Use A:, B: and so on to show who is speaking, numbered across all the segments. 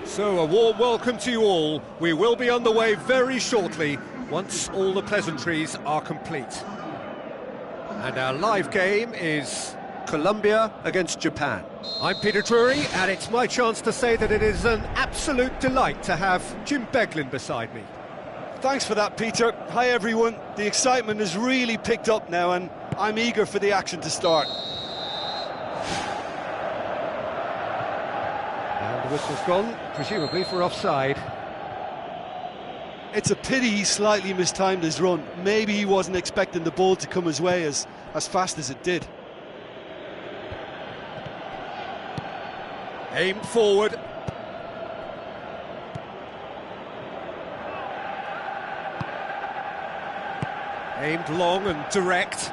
A: So, a warm welcome to you all. We will be on the way very shortly, once all the pleasantries are complete. And our live game is Colombia against Japan. I'm Peter Drury, and it's my chance to say that it is an absolute delight to have Jim Beglin beside me.
B: Thanks for that, Peter. Hi, everyone. The excitement has really picked up now, and I'm eager for the action to start.
A: And the whistle's gone, presumably for offside.
B: It's a pity he slightly mistimed his run. Maybe he wasn't expecting the ball to come his way as fast as it did.
A: Aimed forward. Aimed long and direct.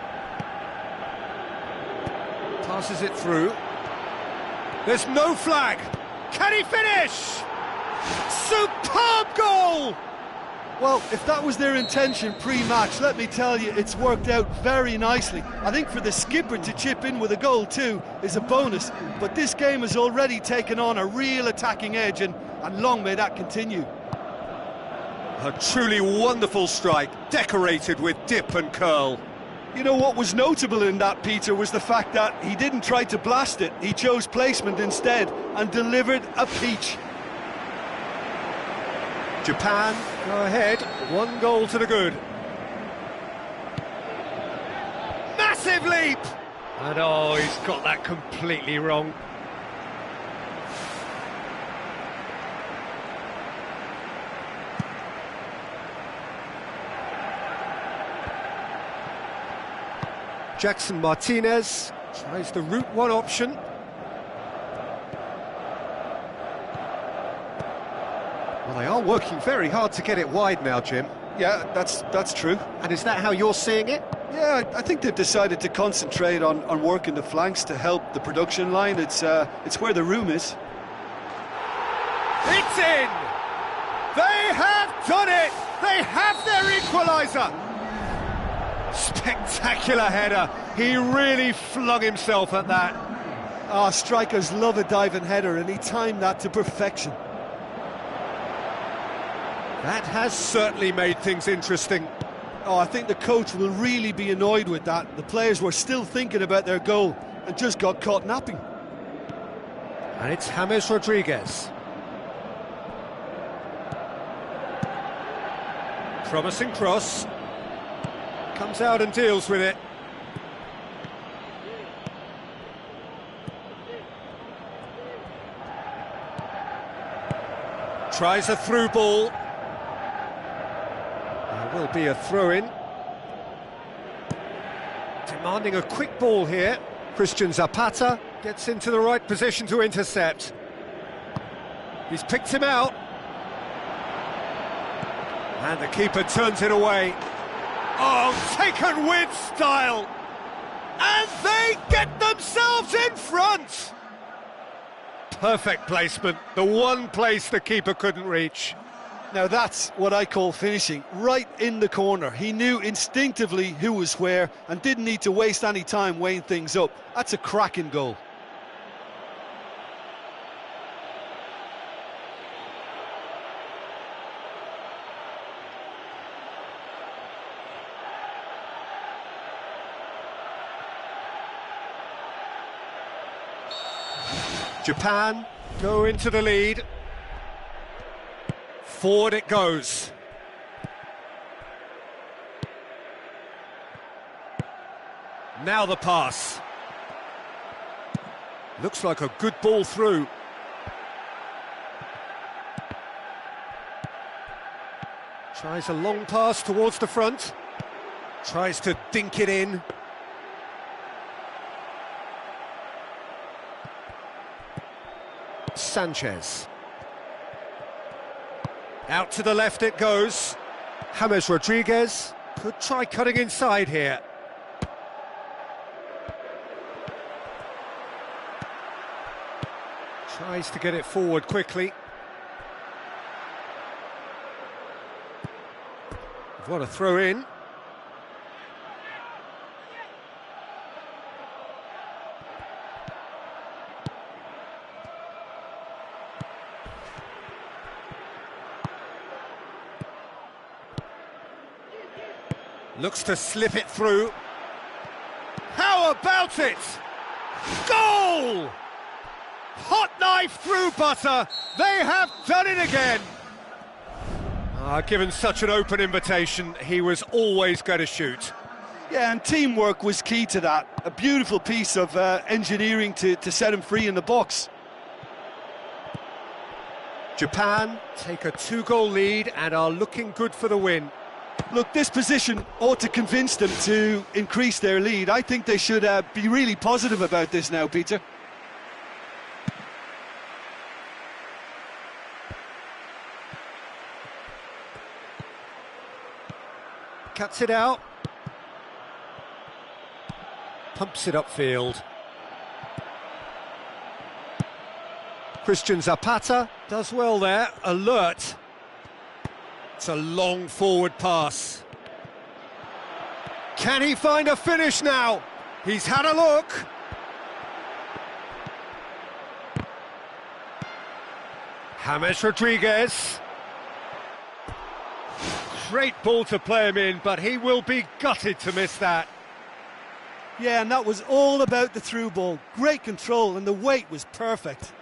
A: Passes it through. There's no flag. Can he finish? Superb goal!
B: Well, if that was their intention pre-match, let me tell you, it's worked out very nicely. I think for the skipper to chip in with a goal too is a bonus, but this game has already taken on a real attacking edge, and long may that continue.
A: A truly wonderful strike, decorated with dip and curl.
B: You know what was notable in that, Peter, was the fact that he didn't try to blast it. He chose placement instead and delivered a peach.
A: Japan go ahead, 1 goal to the good. Massive leap! And oh, he's got that completely wrong. Jackson Martinez tries the route one option. Well, they are working very hard to get it wide now, Jim.
B: Yeah, that's true.
A: And is that how you're seeing it?
B: Yeah, I think they've decided to concentrate on working the flanks to help the production line. It's where the room is.
A: It's in! They have done it! They have their equaliser! Spectacular header. He really flung himself at that.
B: Ah, strikers love a diving header, and he timed that to perfection.
A: That has certainly made things interesting.
B: Oh, I think the coach will really be annoyed with that. The players were still thinking about their goal and just got caught napping.
A: And it's James Rodriguez. Promising cross. Comes out and deals with it. Tries a through ball. There will be a throw-in. Demanding a quick ball here. Christian Zapata gets into the right position to intercept. He's picked him out. And the keeper turns it away. Oh, taken with style! And they get themselves in front! Perfect placement, the one place the keeper couldn't reach.
B: Now that's what I call finishing, right in the corner. He knew instinctively who was where and didn't need to waste any time weighing things up. That's a cracking goal.
A: Japan go into the lead. Forward it goes. Now the pass. Looks like a good ball through. Tries a long pass towards the front. Tries to dink it in. Sanchez. Out to the left it goes. James Rodriguez could try cutting inside here. Tries to get it forward quickly. What a throw in. Looks to slip it through. How about it? Goal! Hot knife through butter. They have done it again. Given such an open invitation, he was always going to shoot.
B: Yeah, and teamwork was key to that. A beautiful piece of engineering to set him free in the box.
A: Japan take a 2-goal lead and are looking good for the win.
B: Look, this position ought to convince them to increase their lead. I think they should be really positive about this now, Peter.
A: Cuts it out. Pumps it upfield. Christian Zapata does well there, alert. It's a long forward pass. Can he find a finish now? He's had a look. James Rodriguez. Great ball to play him in, but he will be gutted to miss that.
B: Yeah, and that was all about the through ball. Great control, and the weight was perfect.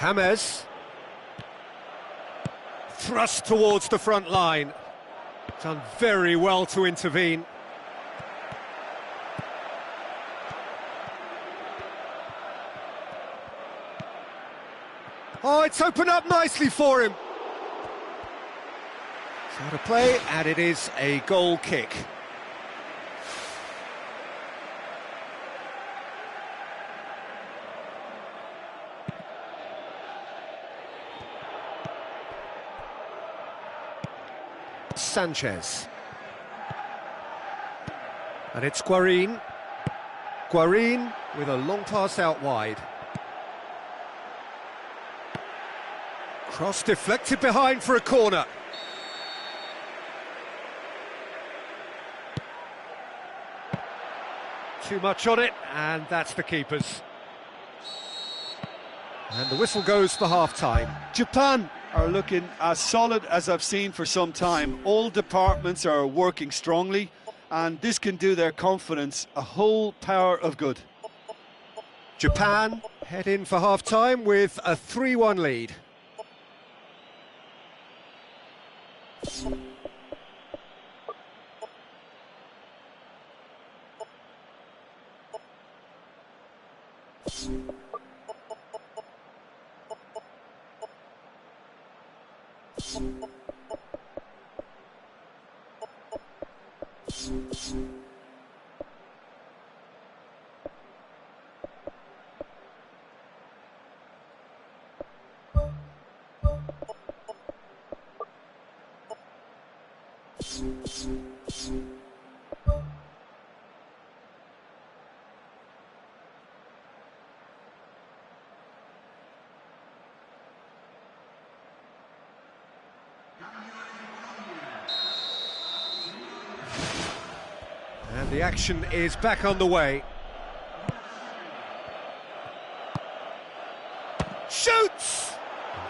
A: James. Thrust towards the front line. Done very well to intervene. Oh, it's opened up nicely for him. It's out of play, and it is a goal kick. Sanchez. And it's Guarín. Guarín with a long pass out wide. Cross deflected behind for a corner. Too much on it, and that's the keeper's. And the whistle goes for half-time.
B: Japan are looking as solid as I've seen for some time. All departments are working strongly, and this can do their confidence a whole power of good.
A: Japan head in for half-time with a 3-1 lead. And the action is back on the way. Shoots!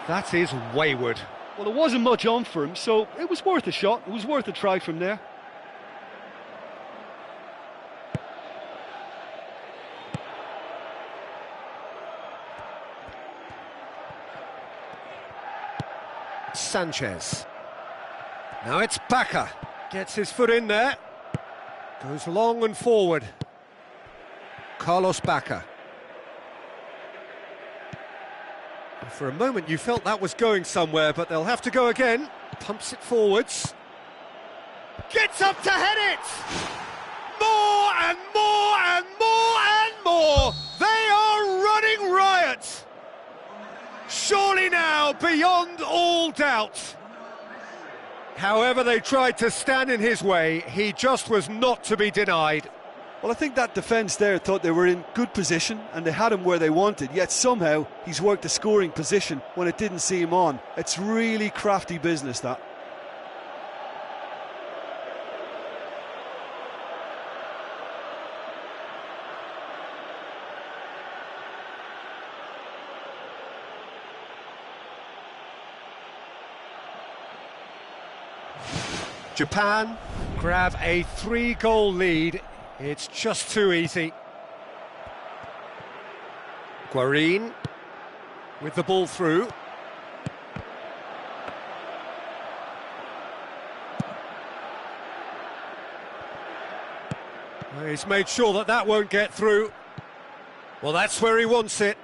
A: That is wayward.
B: Well, there wasn't much on for him, so it was worth a shot. It was worth a try from there.
A: Sanchez. Now it's Bacca. Gets his foot in there. Goes long and forward. Carlos Bacca. For a moment you felt that was going somewhere, but they'll have to go again. Pumps it forwards. Gets up to head it! More and more and more and more! They are running riot! Surely now, beyond all doubt. However they tried to stand in his way, he just was not to be denied.
B: Well, I think that defence there thought they were in good position and they had him where they wanted, yet somehow he's worked a scoring position when it didn't see him on. It's really crafty business, that.
A: Japan grab a 3-goal lead. It's just too easy. Guarin with the ball through. Well, he's made sure that that won't get through. Well, that's where he wants it.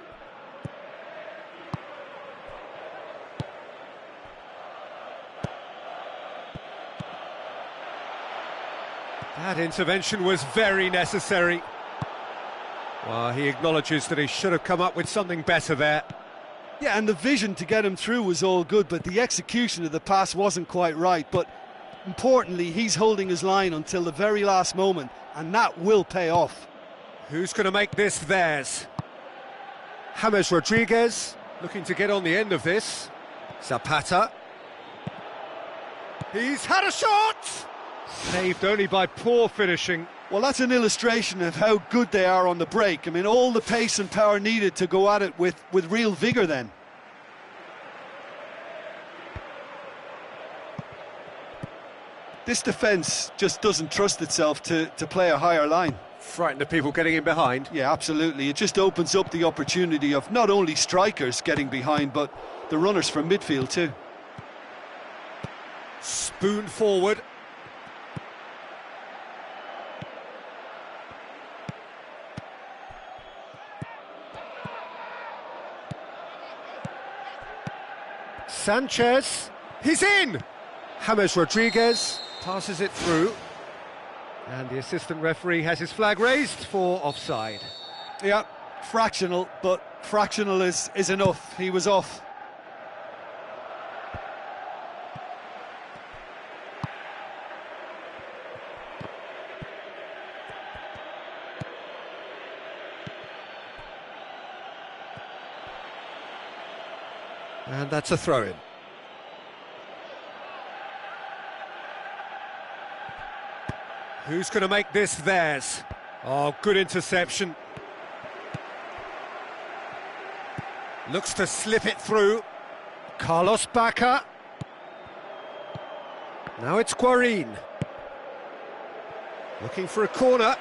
A: That intervention was very necessary. Well, he acknowledges that he should have come up with something better there.
B: Yeah, and the vision to get him through was all good, but the execution of the pass wasn't quite right. But importantly, he's holding his line until the very last moment, and that will pay off.
A: Who's going to make this theirs? James Rodriguez looking to get on the end of this. Zapata. He's had a shot! Saved only by poor finishing.
B: Well, that's an illustration of how good they are on the break. I mean, all the pace and power needed to go at it with real vigour then. This defence just doesn't trust itself to play a higher line.
A: Frightened of people getting in behind.
B: Yeah, absolutely. It just opens up the opportunity of not only strikers getting behind, but the runners from midfield too.
A: Spoon forward. Sanchez, he's in! James Rodriguez passes it through. And the assistant referee has his flag raised for offside.
B: Yeah, fractional, but fractional is enough. He was off.
A: And that's a throw-in. Who's going to make this theirs? Oh, good interception. Looks to slip it through. Carlos Bacca. Now it's Guarin. Looking for a corner.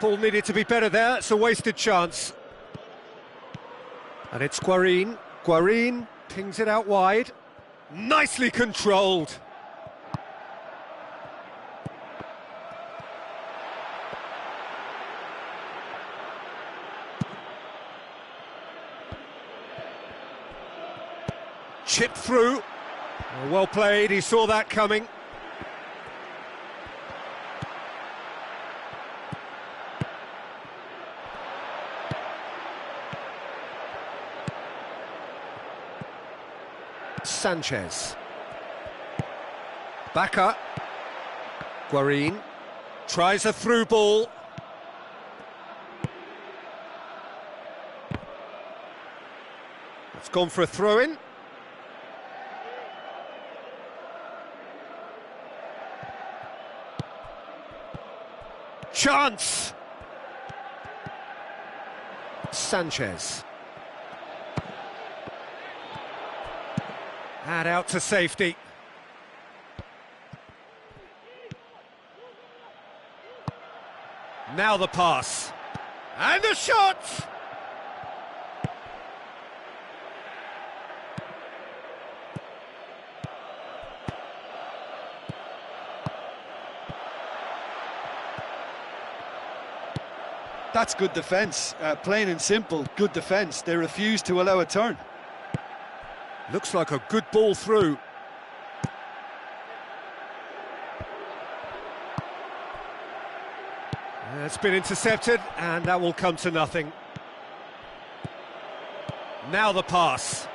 A: Ball needed to be better there, it's a wasted chance. And it's Guarin. Guarin pings it out wide. Nicely controlled. Chipped through. Well played, he saw that coming. Sanchez. Backer. Guarín tries a through ball. It's gone for a throw-in. Chance! Sanchez. And out to safety. Now the pass. And the shot!
B: That's good defence, plain and simple, good defence. They refuse to allow a turn.
A: Looks like a good ball through. It's been intercepted, and that will come to nothing. Now the pass.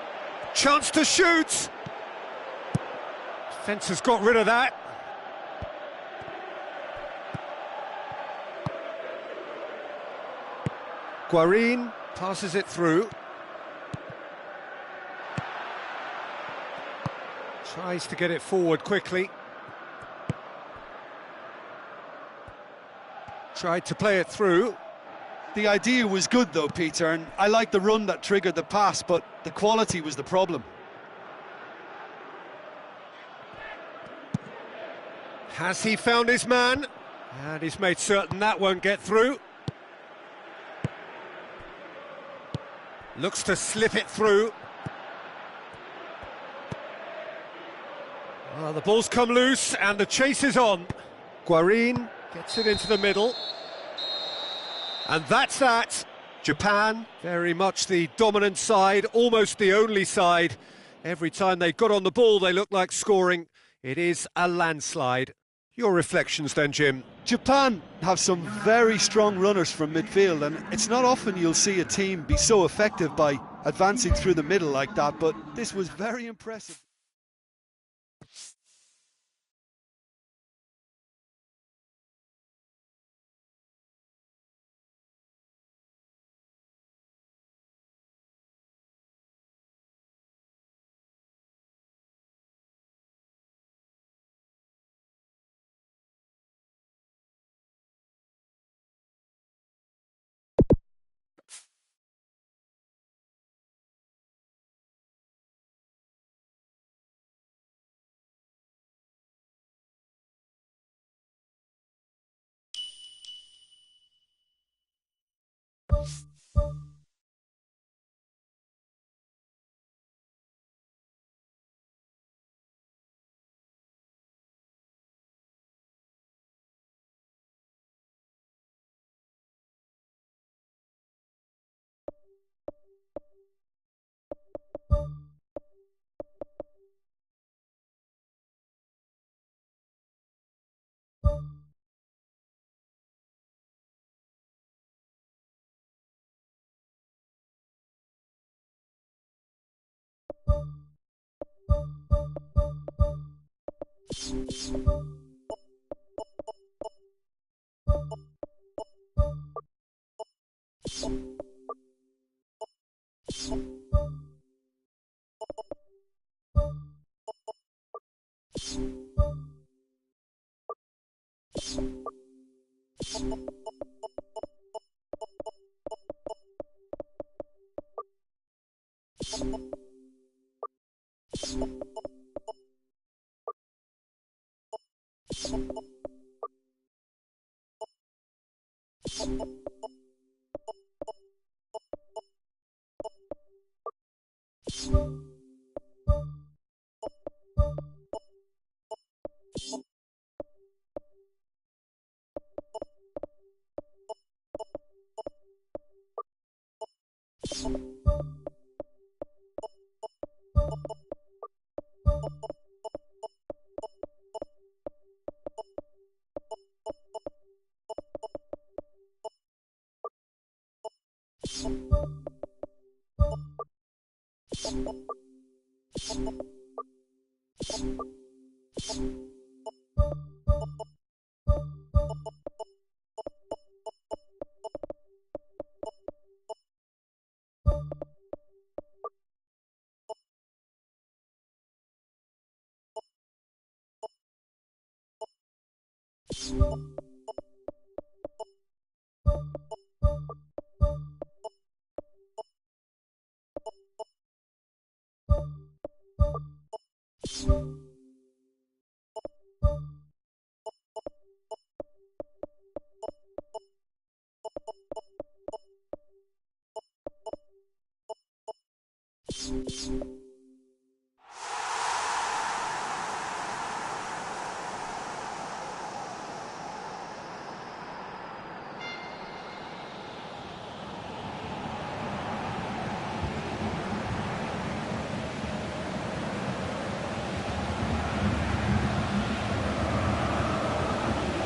A: Chance to shoot! Defence has got rid of that. Guarín passes it through. Tries to get it forward quickly. Tried to play it through.
B: The idea was good though, Peter, and I like the run that triggered the pass, but the quality was the problem.
A: Has he found his man? And he's made certain that won't get through. Looks to slip it through. Well, the ball's come loose and the chase is on. Guarín gets it into the middle. And that's that. Japan, very much the dominant side, almost the only side. Every time they got on the ball, they looked like scoring. It is a landslide. Your reflections then, Jim?
B: Japan have some very strong runners from midfield, and it's not often you'll see a team be so effective by advancing through the middle like that, but this was very impressive.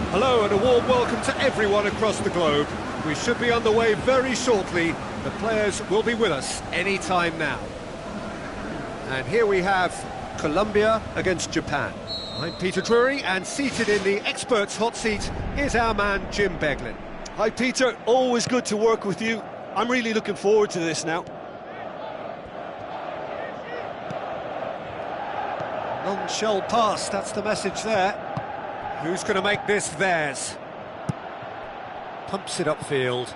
A: Hello and a warm welcome to everyone across the globe. We should be on the way very shortly. The players will be with us any time now. And here we have Colombia against Japan. I'm Peter Drury, and seated in the experts' hot seat is our man Jim Beglin.
B: Hi Peter, always good to work with you. I'm really looking forward to this now.
A: Non-shell pass, that's the message there. Who's going to make this theirs? Pumps it upfield.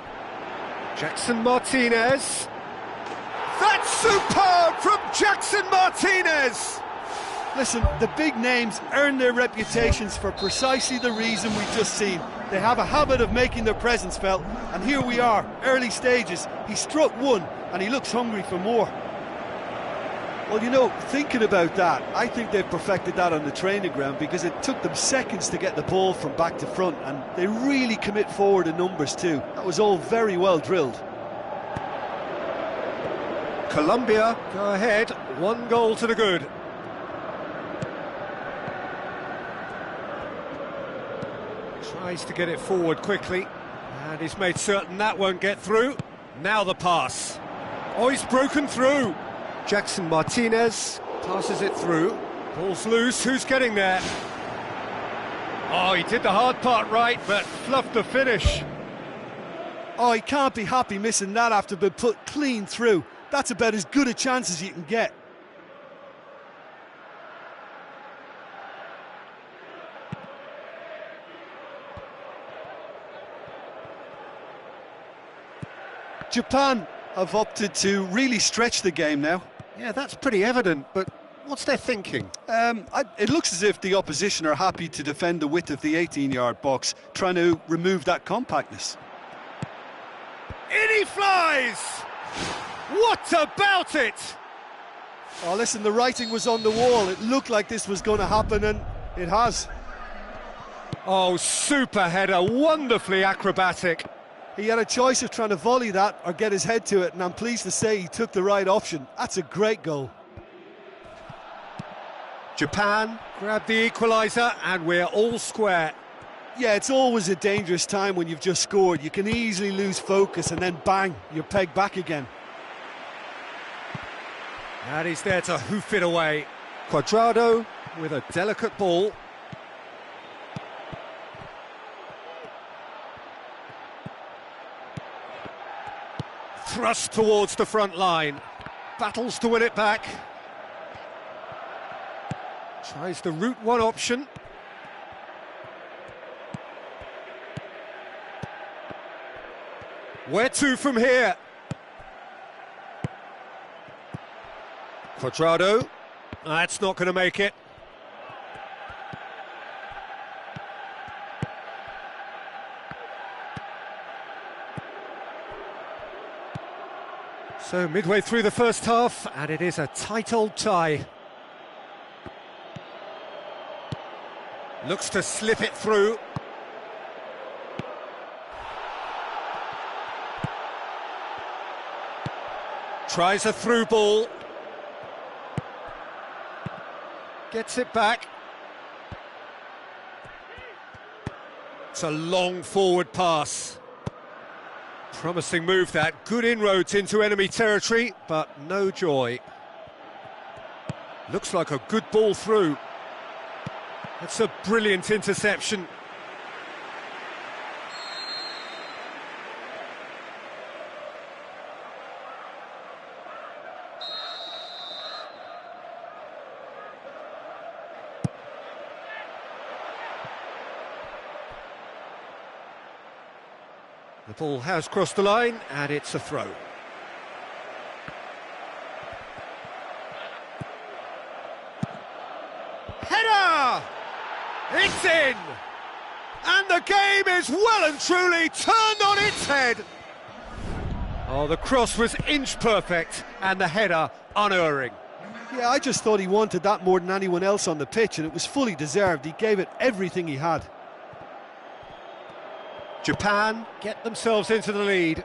A: Jackson Martinez. That's superb from Jackson Martinez!
B: Listen, the big names earn their reputations for precisely the reason we've just seen. They have a habit of making their presence felt, and here we are, early stages. He struck one, and he looks hungry for more. Well, you know, thinking about that, I think they've perfected that on the training ground, because it took them seconds to get the ball from back to front, and they really commit forward in numbers too. That was all very well drilled.
A: Colombia go ahead, 1 goal to the good. Tries to get it forward quickly, and he's made certain that won't get through. Now the pass. Oh, he's broken through. Jackson Martinez passes it through. Ball's loose, who's getting there? Oh, he did the hard part right, but fluffed the finish.
B: Oh, he can't be happy missing that after being put clean through. That's about as good a chance as you can get. Japan have opted to really stretch the game now.
A: Yeah, that's pretty evident, but what's their thinking?
B: It looks as if the opposition are happy to defend the width of the 18-yard box, trying to remove that compactness.
A: In he flies! What about it?
B: Oh, listen, the writing was on the wall. It looked like this was going to happen, and it has.
A: Oh, super header, wonderfully acrobatic.
B: He had a choice of trying to volley that or get his head to it, and I'm pleased to say he took the right option. That's a great goal.
A: Japan grab the equaliser, and we're all square.
B: Yeah, it's always a dangerous time when you've just scored. You can easily lose focus, and then bang, you're pegged back again.
A: And he's there to hoof it away. Cuadrado with a delicate ball. Thrust towards the front line. Battles to win it back. Tries the route one option. Where to from here? Cuadrado. That's not going to make it. So midway through the first half, and it is a tight old tie. Looks to slip it through. Tries a through ball. Gets it back. It's a long forward pass. Promising move that, good inroads into enemy territory, but no joy. Looks like a good ball through. That's a brilliant interception. The ball has crossed the line, and it's a throw. Header! It's in! And the game is well and truly turned on its head. Oh, the cross was inch perfect, and the header unerring.
B: Yeah, I just thought he wanted that more than anyone else on the pitch, and it was fully deserved. He gave it everything he had.
A: Japan get themselves into the lead.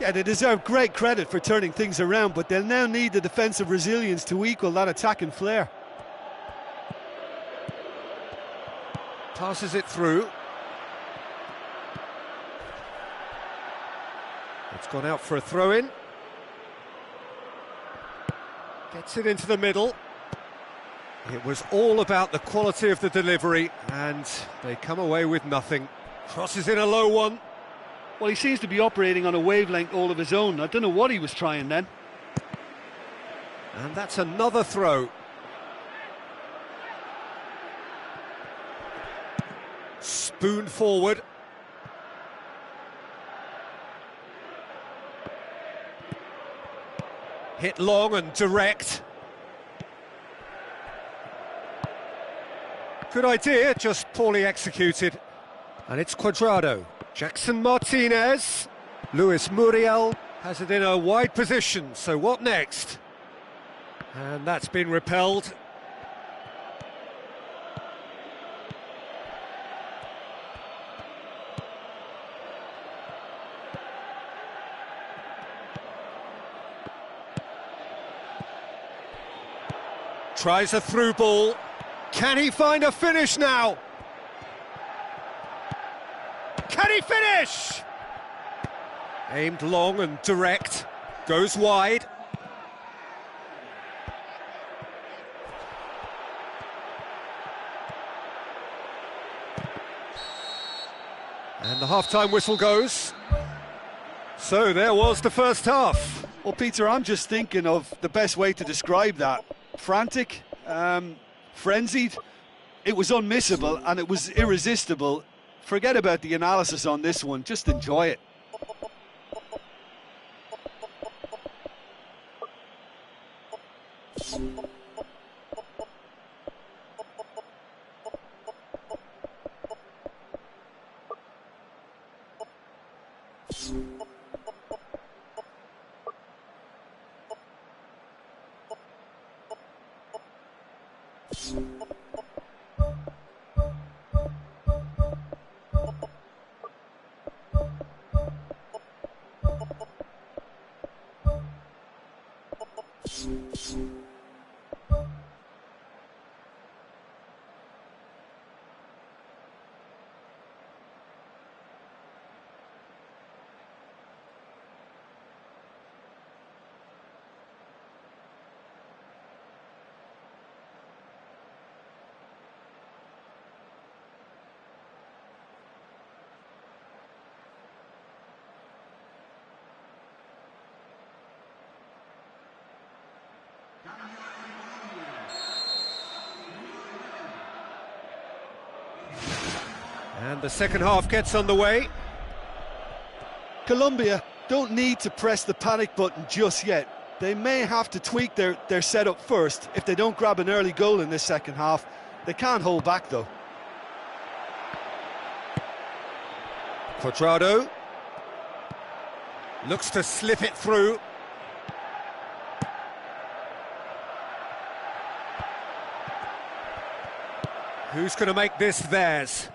B: Yeah, they deserve great credit for turning things around, but they'll now need the defensive resilience to equal that attacking flair.
A: Passes it through. It's gone out for a throw-in. Gets it into the middle. It was all about the quality of the delivery, and they come away with nothing. Crosses in a low one.
B: Well, he seems to be operating on a wavelength all of his own. I don't know what he was trying then.
A: And that's another throw. Spoon forward. Hit long and direct. Good idea, just poorly executed. And it's Cuadrado. Jackson Martinez. Luis Muriel has it in a wide position, so what next? And that's been repelled. Tries a through ball. Can he find a finish now? Can he finish? Aimed long and direct. Goes wide. And the half-time whistle goes. So there was the first half.
B: Well, Peter, I'm just thinking of the best way to describe that. Frantic, frenzied. It was unmissable and it was irresistible. Forget about the analysis on this one, just enjoy it.
A: And the second half gets underway.
B: Colombia don't need to press the panic button just yet. They may have to tweak their setup first if they don't grab an early goal in this second half. They can't hold back though.
A: Cuadrado looks to slip it through. Who's going to make this theirs?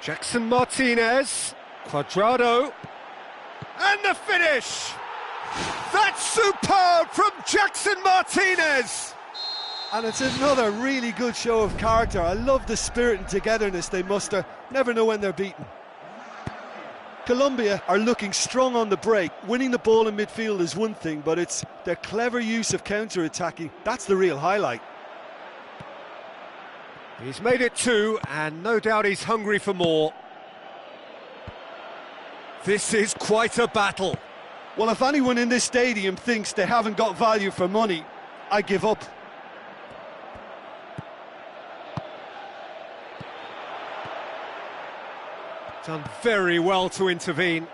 A: Jackson Martinez, Cuadrado, and the finish! That's superb from Jackson Martinez!
B: And it's another really good show of character. I love the spirit and togetherness they muster. Never know when they're beaten. Colombia are looking strong on the break. Winning the ball in midfield is one thing, but it's their clever use of counter-attacking. That's the real highlight.
A: He's made it 2, and no doubt he's hungry for more. This is quite a battle.
B: Well, if anyone in this stadium thinks they haven't got value for money, I give up.
A: Done very well to intervene.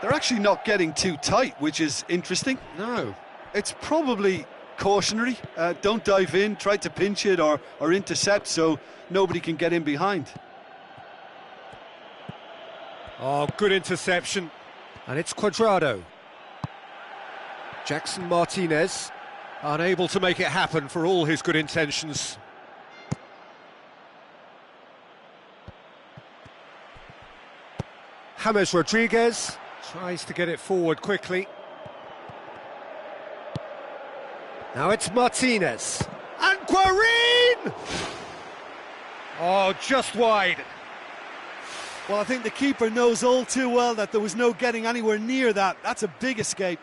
B: They're actually not getting too tight, which is interesting.
A: No.
B: It's probably cautionary. Don't dive in, try to pinch it or intercept so nobody can get in behind.
A: Oh, good interception. And it's Cuadrado. Jackson Martinez, unable to make it happen for all his good intentions. James Rodriguez tries to get it forward quickly. Now it's Martinez. And Guarín! Oh, just wide.
B: Well, I think the keeper knows all too well that there was no getting anywhere near that. That's a big escape.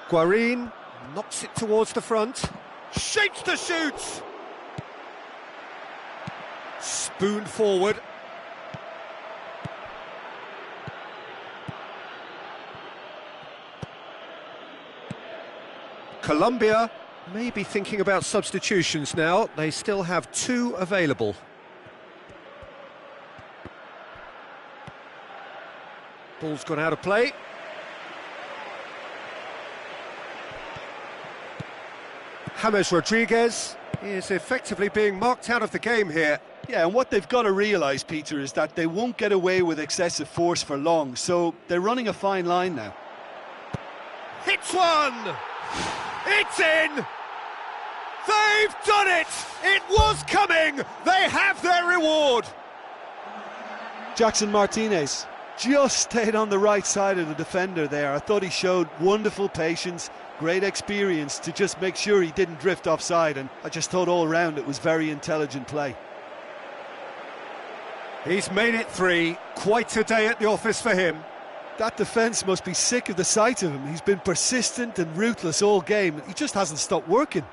A: Guarín knocks it towards the front. Shapes to shoot! Spooned forward. Colombia may be thinking about substitutions now. They still have 2 available. Ball's gone out of play. James Rodriguez is effectively being marked out of the game here.
B: Yeah, and what they've got to realise, Peter, is that they won't get away with excessive force for long, so they're running a fine line now.
A: Hits one! It's in! They've done it! It was coming! They have their reward!
B: Jackson Martinez just stayed on the right side of the defender there. I thought he showed wonderful patience, great experience to just make sure he didn't drift offside, and I just thought all round it was very intelligent play.
A: He's made it 3. Quite a day at the office for him.
B: That defence must be sick of the sight of him. He's been persistent and ruthless all game. He just hasn't stopped working.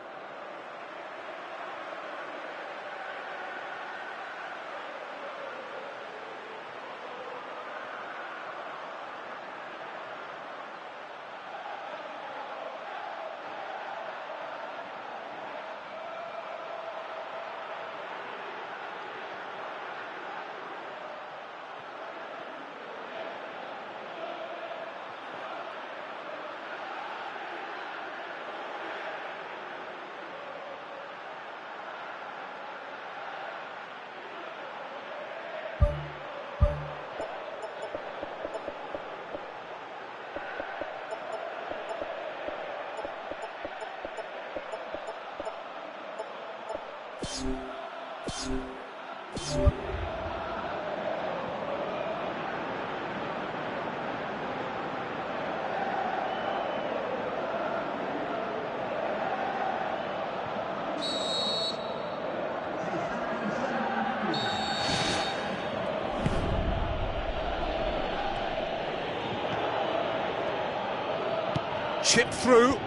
A: Chipped through.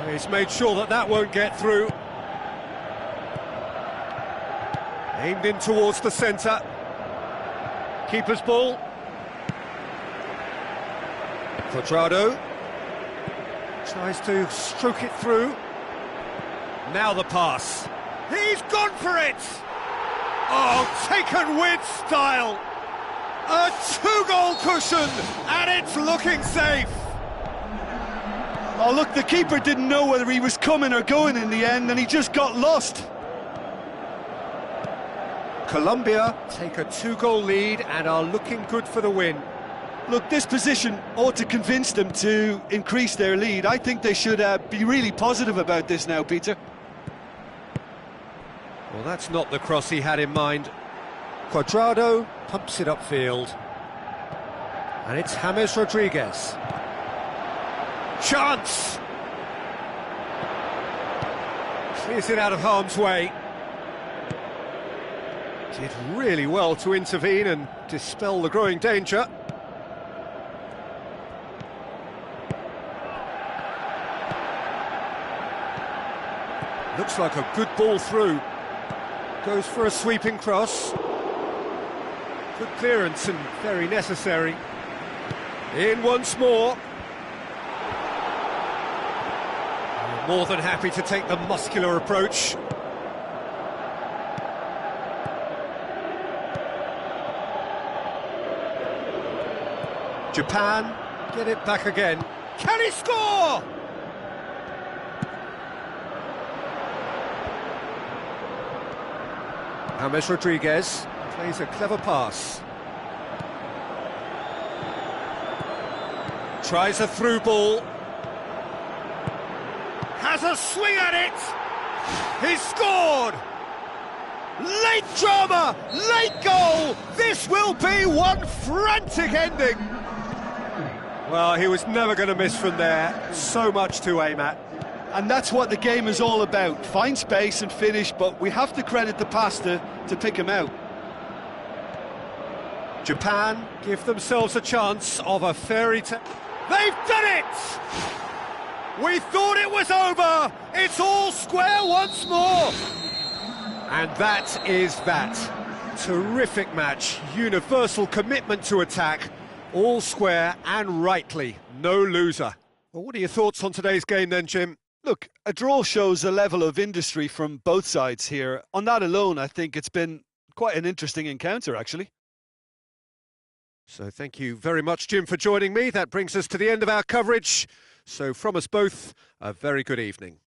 A: He's made sure that that won't get through. Aimed in towards the centre. Keeper's ball. Cuadrado tries to stroke it through. Now the pass. He's gone for it! Oh, taken with style! A 2-goal cushion, and it's looking safe!
B: Oh, look, the keeper didn't know whether he was coming or going in the end, and he just got lost.
A: Colombia take a 2-goal lead and are looking good for the win.
B: Look, this position ought to convince them to increase their lead. I think they should be really positive about this now, Peter.
A: Well, that's not the cross he had in mind. Cuadrado pumps it upfield. And it's James Rodriguez. Chance! Clears it out of harm's way. Did really well to intervene and dispel the growing danger. Looks like a good ball through. Goes for a sweeping cross. Good clearance and very necessary. In once more. More than happy to take the muscular approach. Japan get it back again. Can he score? James Rodriguez plays a clever pass. Tries a through ball. Has a swing at it. He's scored. Late drama, late goal. This will be one frantic ending. Well, he was never going to miss from there. So much to aim at.
B: And that's what the game is all about. Find space and finish, but we have to credit the passer to pick him out.
A: Japan give themselves a chance of a fairy tale. They've done it! We thought it was over. It's all square once more. And that is that. Terrific match. Universal commitment to attack. All square and rightly. No loser. Well, what are your thoughts on today's game then, Jim?
B: Look, a draw shows a level of industry from both sides here. On that alone, I think it's been quite an interesting encounter, actually.
A: So thank you very much, Jim, for joining me. That brings us to the end of our coverage. So from us both, a very good evening.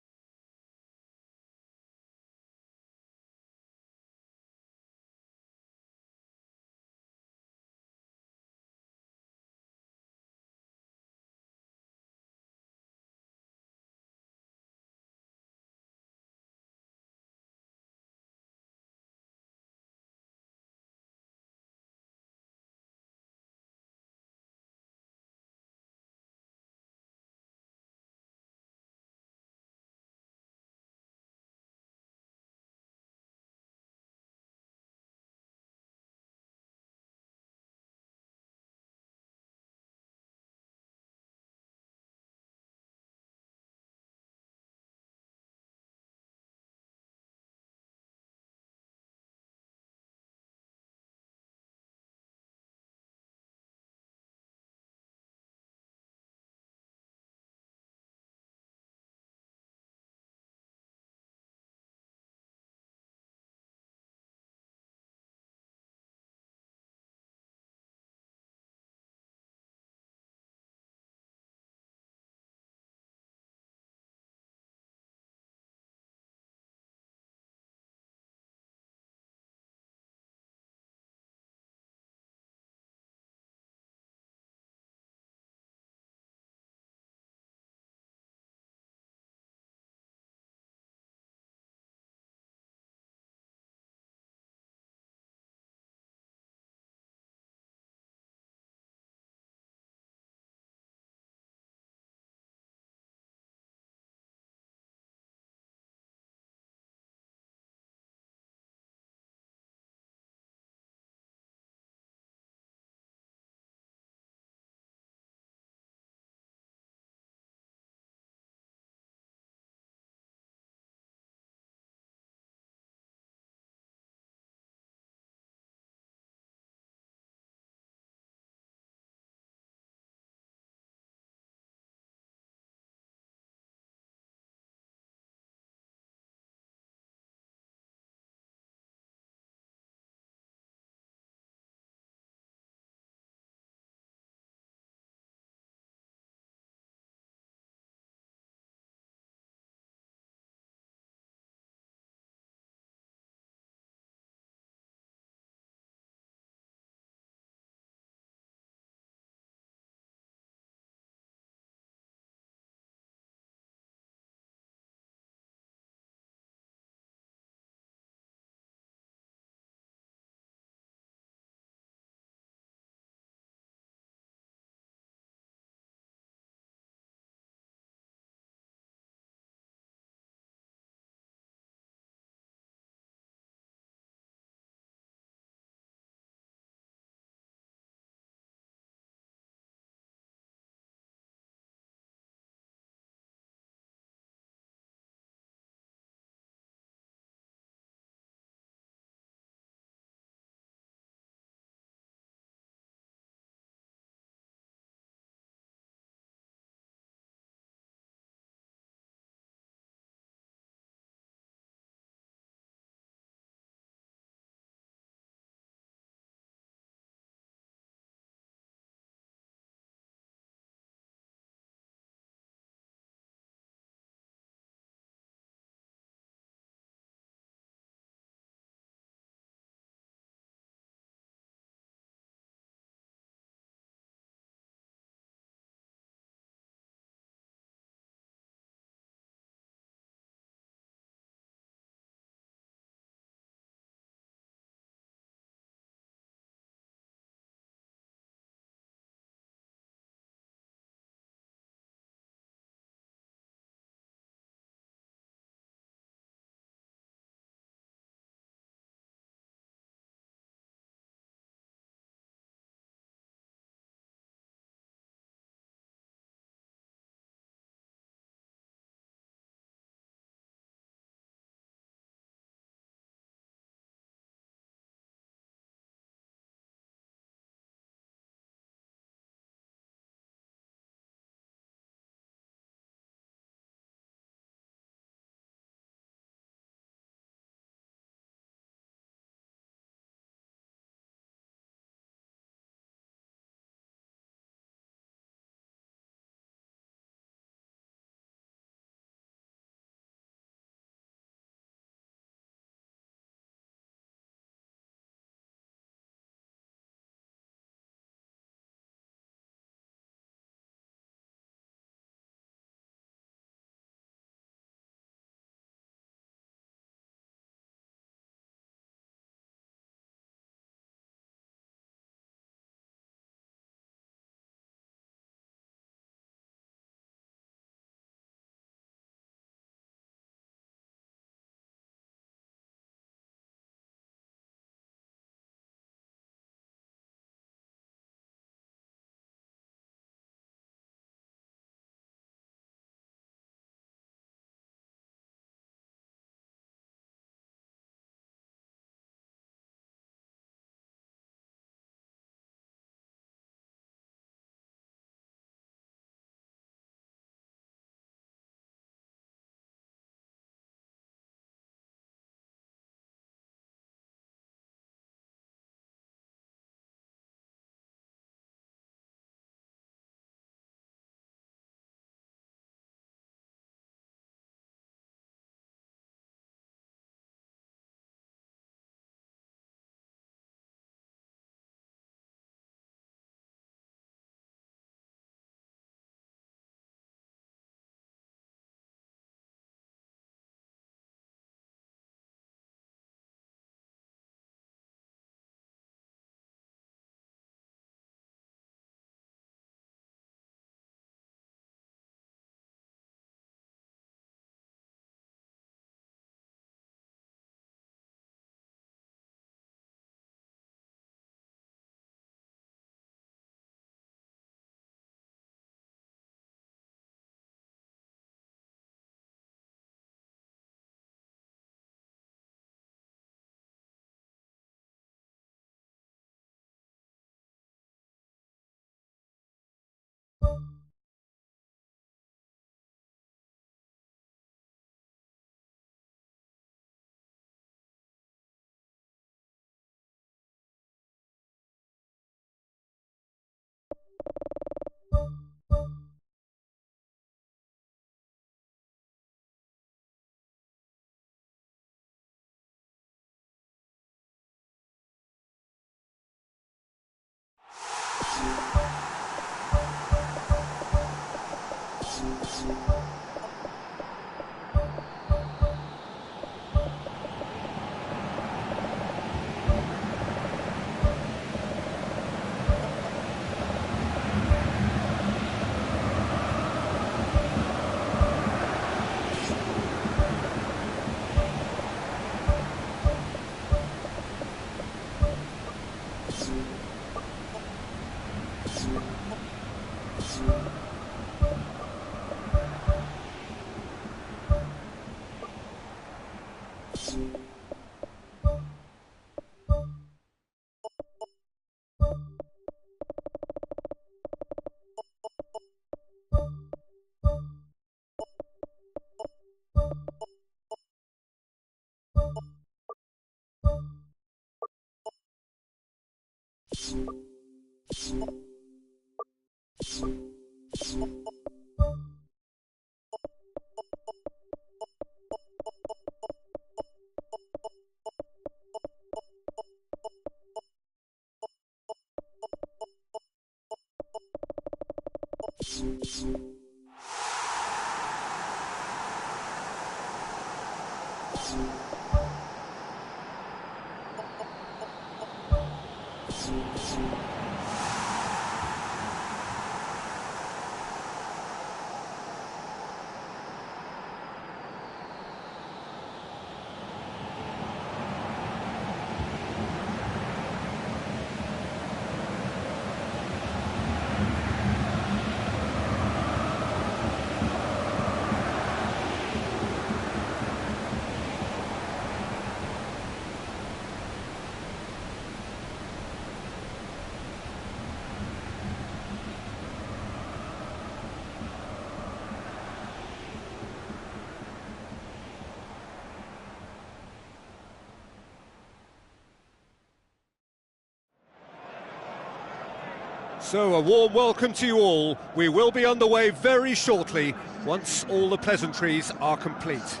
A: So, a warm welcome to you all. We will be underway very shortly, once all the pleasantries are complete.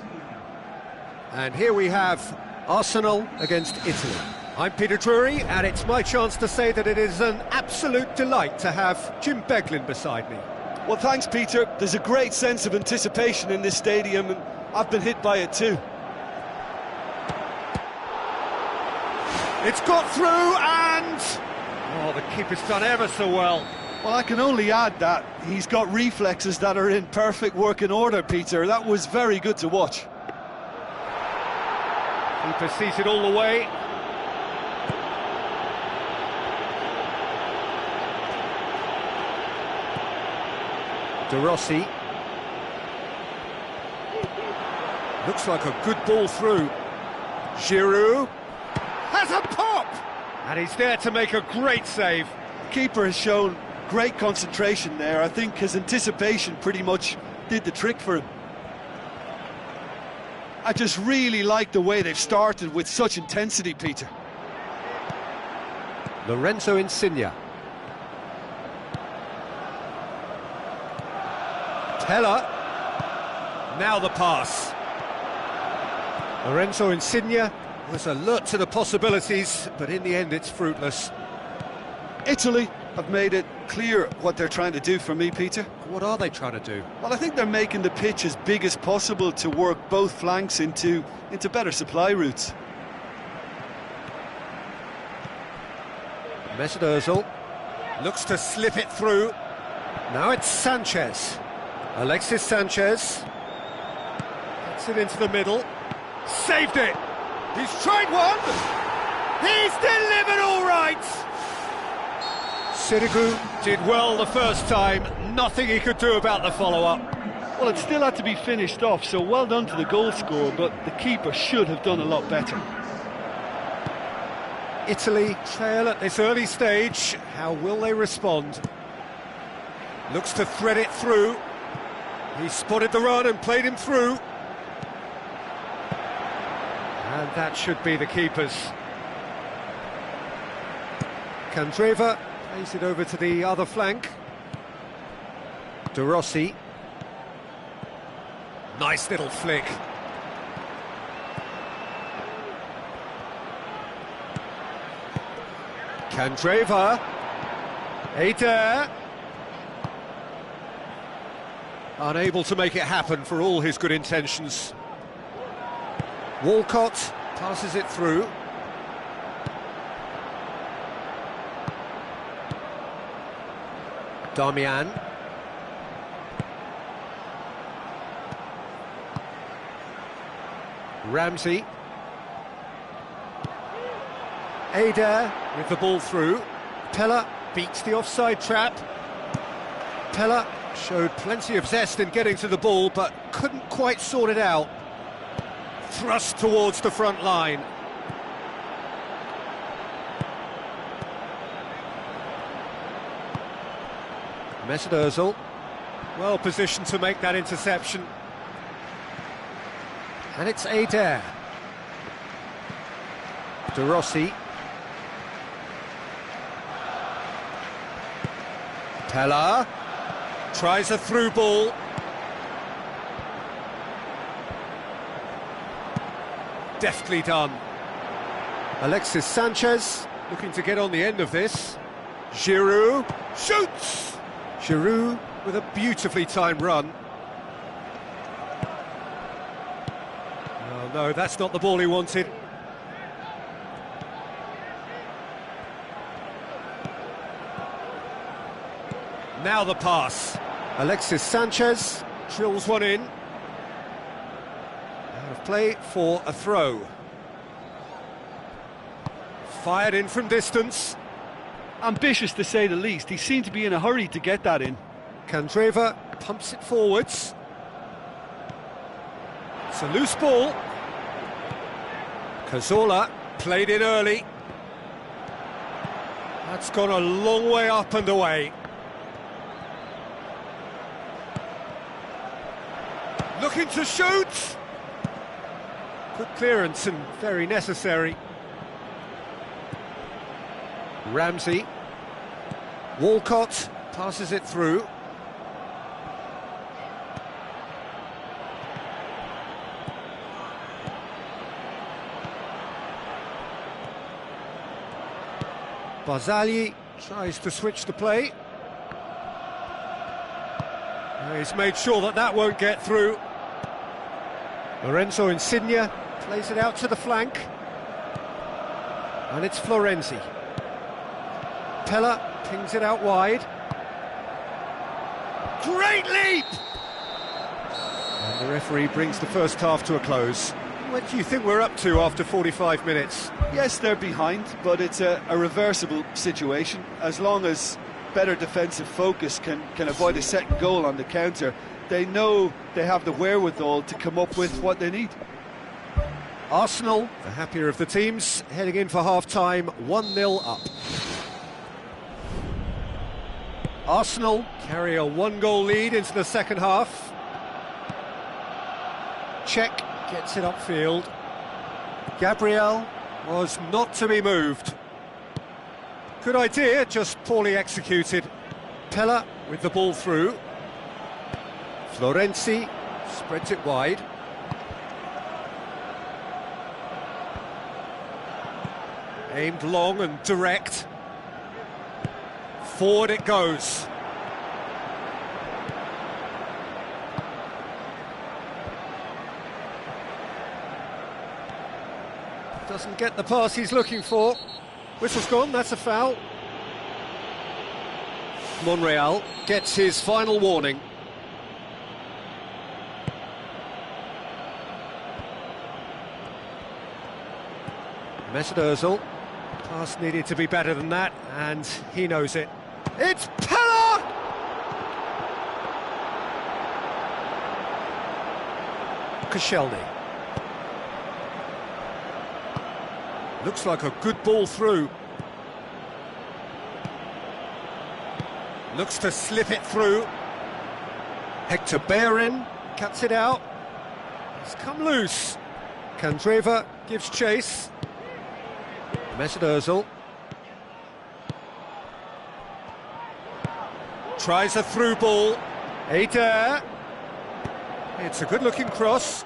A: And here we have Arsenal against Italy. I'm Peter Drury, and it's my chance to say that it is an absolute delight to have Jim Beglin beside me.
B: Well, thanks, Peter. There's a great sense of anticipation in this stadium, and I've been hit by it too.
A: It's got through, and... oh, the keeper's done ever so well.
B: Well, I can only add that he's got reflexes that are in perfect working order, Peter. That was very good to watch.
A: Keeper sees it all the way. De Rossi. Looks like a good ball through. Giroud has a pop! And he's there to make a great save.
B: The keeper has shown great concentration there. I think his anticipation pretty much did the trick for him. I just really like the way they've started with such intensity, Peter.
A: Lorenzo Insigne. Teller. Now the pass. Lorenzo Insigne was alert to the possibilities, but in the end it's fruitless.
B: Italy have made it clear what they're trying to do for me, Peter.
A: What are they trying to do?
B: Well, I think they're making the pitch as big as possible to work both flanks into better supply routes.
A: Mesut Ozil looks to slip it through. Now it's Sanchez. Alexis Sanchez gets it into the middle. Saved it! He's tried one! He's delivered all right! Sirigu did well the first time, nothing he could do about the follow-up.
B: Well, it still had to be finished off, so well done to the goal scorer, but the keeper should have done a lot better.
A: Italy trail at this early stage. How will they respond? Looks to thread it through. He spotted the run and played him through. And that should be the keeper's. Candreva plays it over to the other flank. De Rossi. Nice little flick. Candreva. Eder. Unable to make it happen for all his good intentions. Walcott passes it through. Damian. Ramsey. Eder with the ball through. Pella beats the offside trap. Pella showed plenty of zest in getting to the ball, but couldn't quite sort it out. Thrust towards the front line. Mesut Ozil, well positioned to make that interception. And it's Eder. De Rossi. Pella tries a through ball. Deftly done. Alexis Sanchez looking to get on the end of this. Giroud shoots! Giroud with a beautifully timed run. Oh no, that's not the ball he wanted. Now the pass. Alexis Sanchez drills one in. Out of play for a throw. Fired in from distance.
B: Ambitious to say the least. He seemed to be in a hurry to get that in.
A: Candreva pumps it forwards. It's a loose ball. Cazorla played in early. That's gone a long way up and away. Looking to shoot! Good clearance and very necessary. Ramsey. Walcott passes it through. Barzagli tries to switch the play. He's made sure that that won't get through. Lorenzo Insigne plays it out to the flank. And it's Florenzi. Pella pings it out wide. Great leap! And the referee brings the first half to a close. What do you think we're up to after 45 minutes?
B: Yes, they're behind, but it's a reversible situation. As long as better defensive focus can avoid a second goal on the counter, they know they have the wherewithal to come up with what they need.
A: Arsenal, the happier of the teams, heading in for half-time, 1-0 up. Arsenal carry a one-goal lead into the second half. Cech gets it upfield. Gabriel was not to be moved. Good idea, just poorly executed. Pella with the ball through. Florenzi spreads it wide. Aimed long and direct. Forward it goes. Doesn't get the pass he's looking for. Whistle's gone, that's a foul. Monreal gets his final warning. Mesut Ozil. Pass needed to be better than that, and he knows it. It's Pella! Koscielny. Looks like a good ball through. Looks to slip it through. Hector Bellerin cuts it out. It's come loose. Candreva gives chase. Mesut Ozil. Tries a through ball. Eder. It's a good-looking cross.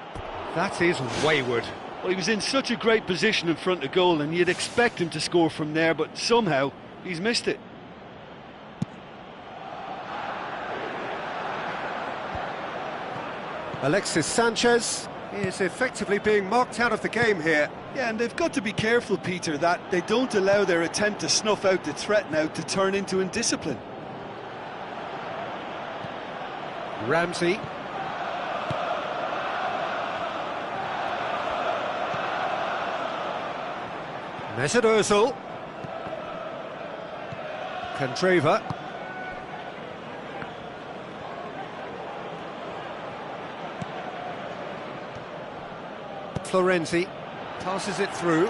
A: That is wayward.
B: Well, he was in such a great position in front of goal, and you'd expect him to score from there, but somehow he's missed it.
A: Alexis Sanchez is effectively being marked out of the game here.
B: Yeah, and they've got to be careful, Peter, that they don't allow their attempt to snuff out the threat now to turn into indiscipline.
A: Ramsey. Mesut Ozil. Candreva. Florenzi passes it through.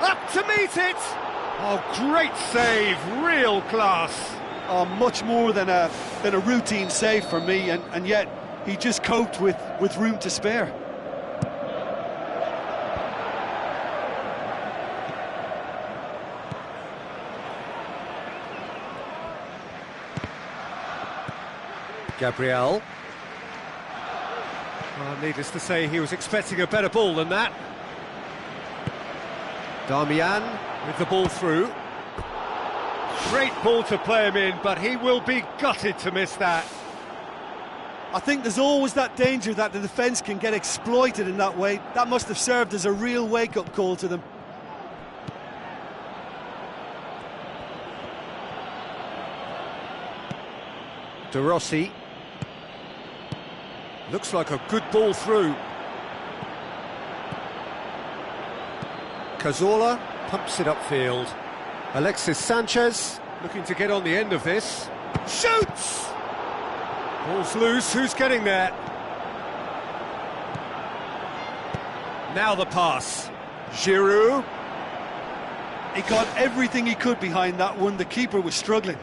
A: Up to meet it! Oh, great save, real class.
B: Oh, much more than a routine save for me, and yet he just coped with room to spare.
A: Gabriel. Well, needless to say, he was expecting a better ball than that. Darmian with the ball through. Great ball to play him in, but he will be gutted to miss that.
B: I think there's always that danger that the defence can get exploited in that way. That must have served as a real wake-up call to them.
A: De Rossi. Looks like a good ball through. Cazorla pumps it upfield. Alexis Sanchez looking to get on the end of this. Shoots! Ball's loose, who's getting there? Now the pass. Giroud.
B: He got everything he could behind that one. The keeper was struggling.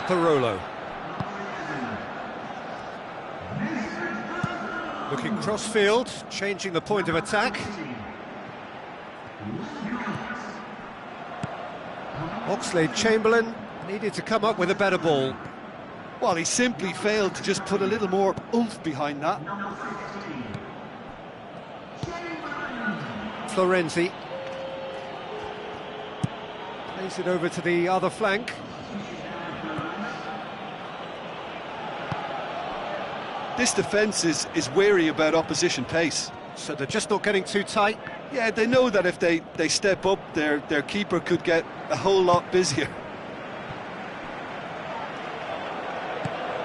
A: Parolo. Looking cross-field, changing the point of attack. Oxlade-Chamberlain needed to come up with a better ball.
B: Well, he simply failed to just put a little more oomph behind that.
A: Florenzi. Plays it over to the other flank.
B: This defence is wary about opposition pace.
A: So they're just not getting too tight.
B: Yeah, they know that if they step up, their keeper could get a whole lot busier.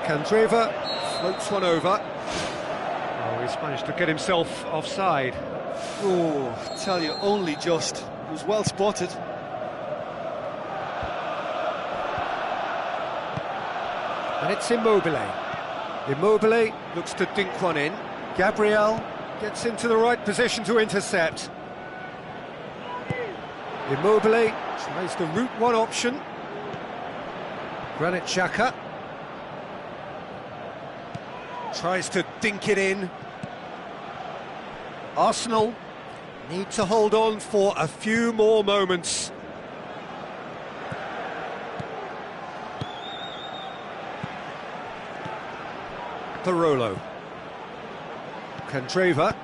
A: Candreva floats one over. Oh, he's managed to get himself offside.
B: Oh, I tell you, only just. It was well spotted.
A: And it's Immobile. Immobile looks to dink one in. Gabriel gets into the right position to intercept. Immobile tries the route one option. Granit Xhaka tries to dink it in. Arsenal need to hold on for a few more moments. Parolo. Candreva.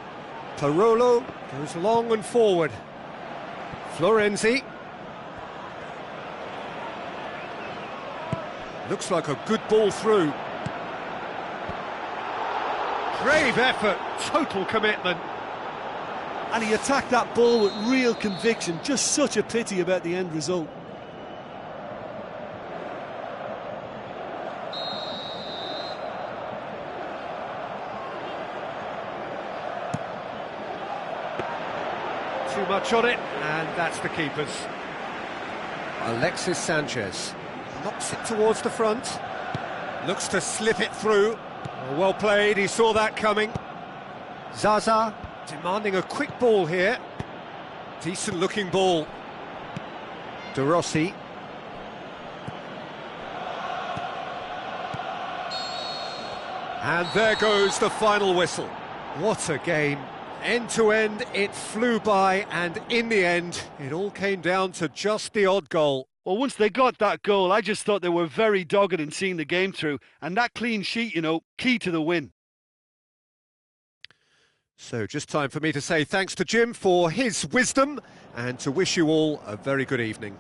A: Parolo goes long and forward. Florenzi. Looks like a good ball through. Brave effort, total commitment.
B: And he attacked that ball with real conviction. Just such a pity about the end result.
A: Too much on it, and that's the keeper's. Alexis Sanchez knocks it towards the front. Looks to slip it through. Oh, well played, he saw that coming. Zaza demanding a quick ball here. Decent looking ball. De Rossi. And there goes the final whistle. What a game. End to end, it flew by, and in the end, it all came down to just the odd goal.
B: Well, once they got that goal, I just thought they were very dogged in seeing the game through. And that clean sheet, key to the win.
A: So just time for me to say thanks to Jim for his wisdom and to wish you all a very good evening.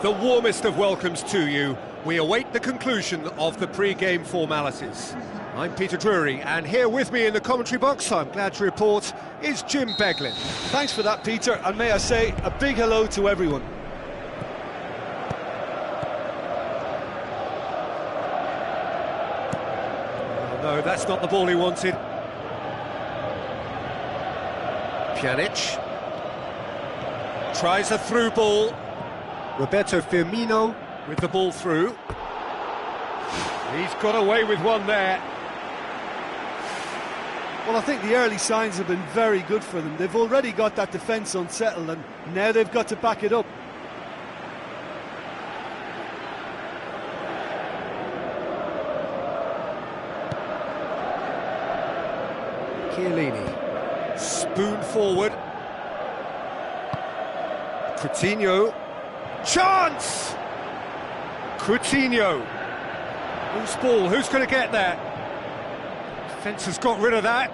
A: The warmest of welcomes to you. We await the conclusion of the pre-game formalities. I'm Peter Drury, and here with me in the commentary box, I'm glad to report, is Jim Beglin.
B: Thanks for that, Peter, and may I say a big hello to everyone.
A: Oh, no, that's not the ball he wanted. Pjanic tries a through ball. Roberto Firmino with the ball through. He's got away with one there.
B: Well, I think the early signs have been very good for them. They've already got that defence unsettled, and now they've got to back it up.
A: Chiellini, spoon forward. Coutinho, chance! Coutinho, whose ball, who's going to get there? Defence has got rid of that.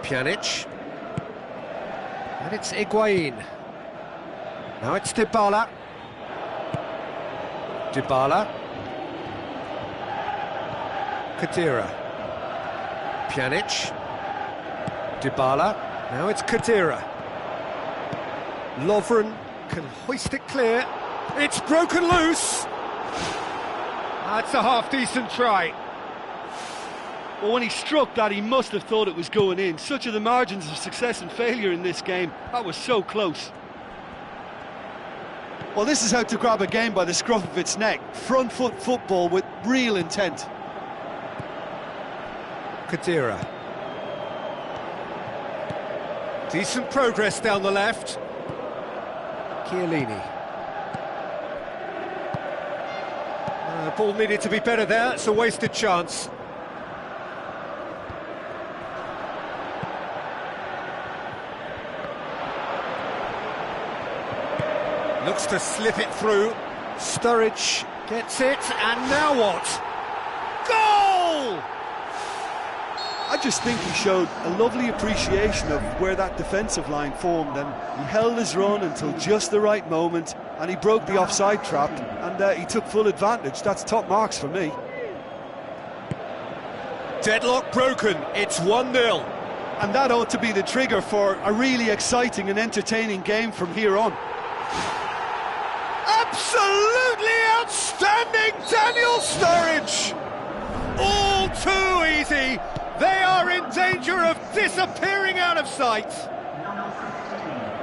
A: Pjanic. And it's Higuain. Now it's Dybala. Dybala. Khedira. Pjanic. Dybala. Now it's Khedira. Lovren can hoist it clear. It's broken loose. That's a half-decent try.
B: Well, when he struck that, he must have thought it was going in. Such are the margins of success and failure in this game. That was so close. Well, this is how to grab a game by the scruff of its neck. Front foot football with real intent.
A: Khedira. Decent progress down the left. Chiellini. Ball needed to be better there. It's a wasted chance. Looks to slip it through. Sturridge gets it, and now what? Goal!
B: I just think he showed a lovely appreciation of where that defensive line formed, and he held his run until just the right moment, and he broke the offside trap, and he took full advantage. That's top marks for me.
A: Deadlock broken, it's 1-0.
B: And that ought to be the trigger for a really exciting and entertaining game from here on.
A: Absolutely outstanding, Daniel Sturridge! All too easy. They are in danger of disappearing out of sight.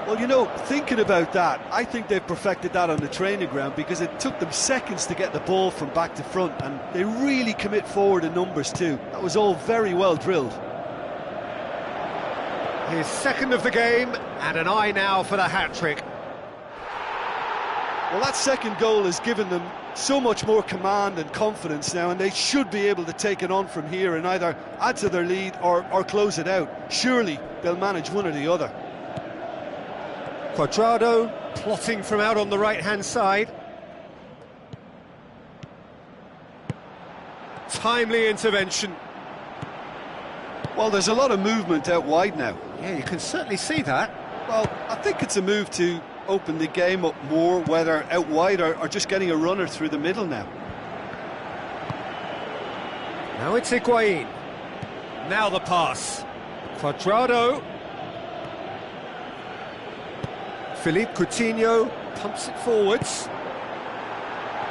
B: Well, you know, thinking about that, I think they've perfected that on the training ground, because it took them seconds to get the ball from back to front, and they really commit forward in numbers too. That was all very well drilled.
A: His second of the game, and an eye now for the hat-trick.
B: Well, that second goal has given them so much more command and confidence now, and they should be able to take it on from here and either add to their lead or close it out. Surely they'll manage one or the other.
A: Cuadrado plotting from out on the right-hand side. Timely intervention.
B: Well, there's a lot of movement out wide now.
A: Yeah, you can certainly see that.
B: Well, I think it's a move to open the game up more, whether out wide or just getting a runner through the middle now.
A: Now it's Higuain. Now the pass. Cuadrado. Philippe Coutinho pumps it forwards.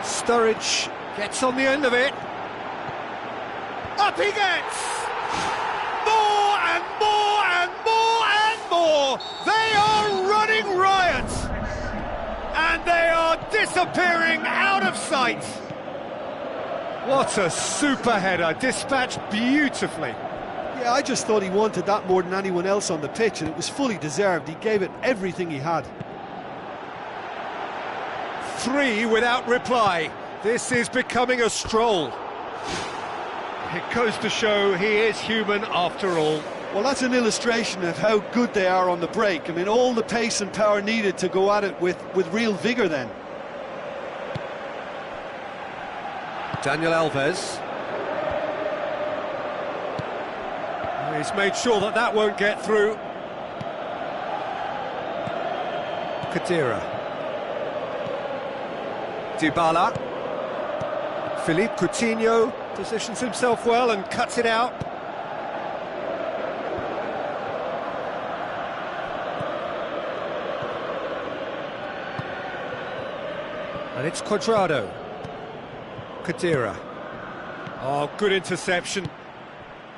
A: Sturridge gets on the end of it. Up he gets! More and more and more and more! They are running riot! And they are disappearing out of sight! What a super header, dispatched beautifully.
B: Yeah, I just thought he wanted that more than anyone else on the pitch, and it was fully deserved. He gave it everything he had.
A: 3 without reply. This is becoming a stroll. It goes to show he is human after all.
B: Well, that's an illustration of how good they are on the break. I mean, all the pace and power needed to go at it with real vigour then.
A: Daniel Alves. He's made sure that that won't get through. Khedira. Dybala. Philippe Coutinho positions himself well and cuts it out. And it's Cuadrado. Khedira. Oh, good interception.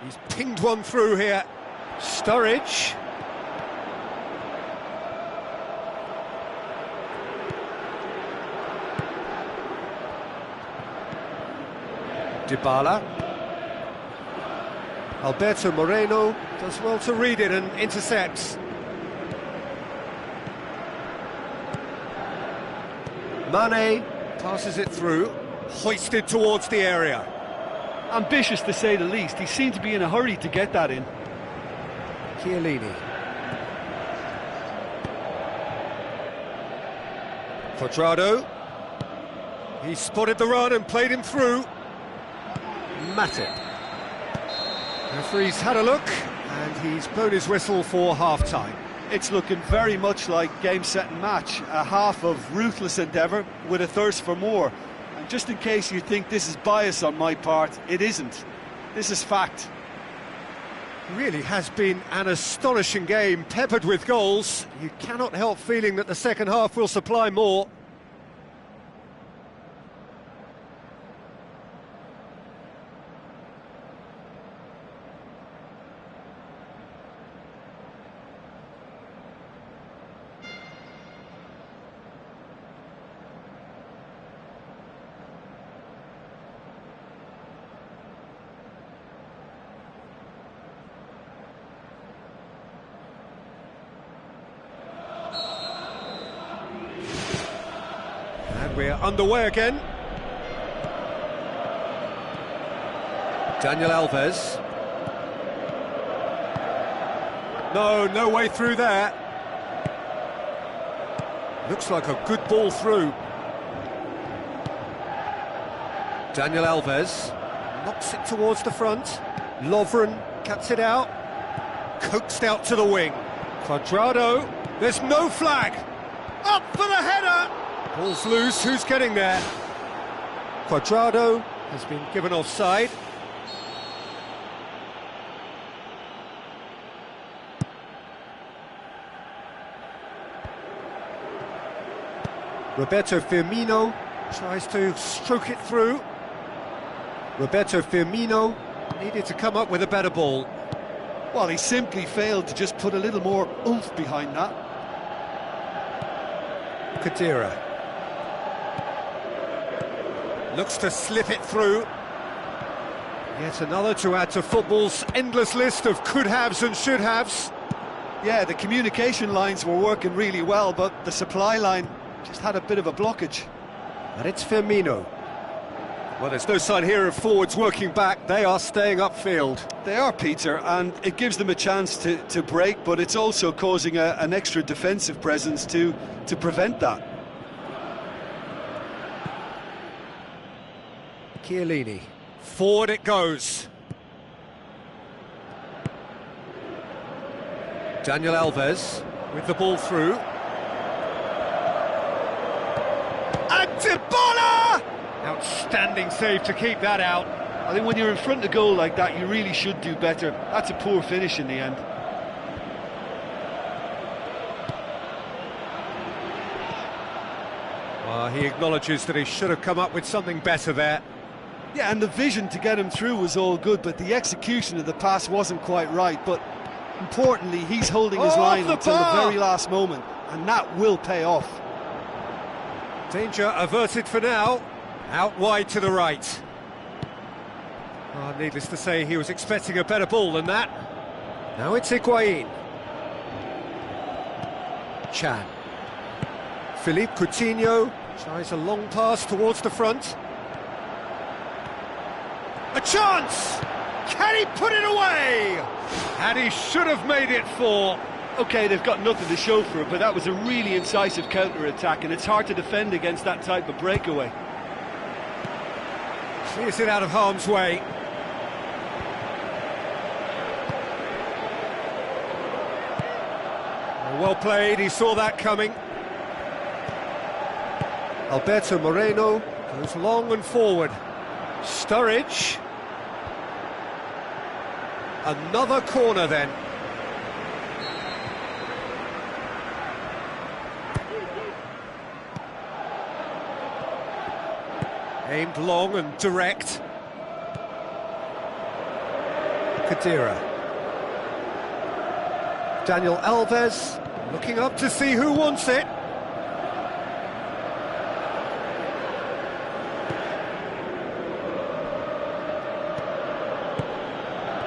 A: He's pinged one through here. Sturridge. Dybala. Alberto Moreno does well to read it and intercepts. Mane passes it through, hoisted towards the area.
B: Ambitious to say the least. He seemed to be in a hurry to get that in.
A: Chiellini. Cuadrado. He spotted the run and played him through. Matip. Referee's had a look and he's blown his whistle for half-time.
B: It's looking very much like game, set and match. A half of ruthless endeavour with a thirst for more. And just in case you think this is bias on my part, it isn't. This is fact.
A: Really has been an astonishing game, peppered with goals. You cannot help feeling that the second half will supply more. We're underway again. Daniel Alves. No way through there. Looks like a good ball through. Daniel Alves knocks it towards the front. Lovren cuts it out. Coaxed out to the wing. Cuadrado. There's no flag. Up for the header. Ball's loose, who's getting there? Cuadrado has been given offside. Roberto Firmino tries to stroke it through. Roberto Firmino needed to come up with a better ball.
B: Well, he simply failed to just put a little more oomph behind that.
A: Khedira. Looks to slip it through. Yet another to add to football's endless list of could-haves and should-haves.
B: Yeah, the communication lines were working really well, but the supply line just had a bit of a blockage.
A: And it's Firmino. Well, there's no sign here of forwards working back. They are staying upfield.
B: They are, Peter, and it gives them a chance to break, but it's also causing an extra defensive presence to prevent that.
A: Chiellini. Forward it goes. Daniel Alves with the ball through. And Dybala! Outstanding save to keep that out.
B: I think when you're in front of goal like that, you really should do better. That's a poor finish in the end.
A: He acknowledges that he should have come up with something better there.
B: Yeah, and the vision to get him through was all good, but the execution of the pass wasn't quite right. But importantly, he's holding his line until the very last moment, and that will pay off.
A: Danger averted for now. Out wide to the right. Needless to say, he was expecting a better ball than that. Now it's Higuain. Chan. Philippe Coutinho tries a long pass towards the front. A chance! Can he put it away? And he should have made it 4.
B: OK, they've got nothing to show for it, but that was a really incisive counter-attack, and it's hard to defend against that type of breakaway.
A: Clears it out of harm's way. Well played, he saw that coming. Alberto Moreno goes long and forward. Sturridge. Another corner then. Aimed long and direct. Kadira. Daniel Alves looking up to see who wants it.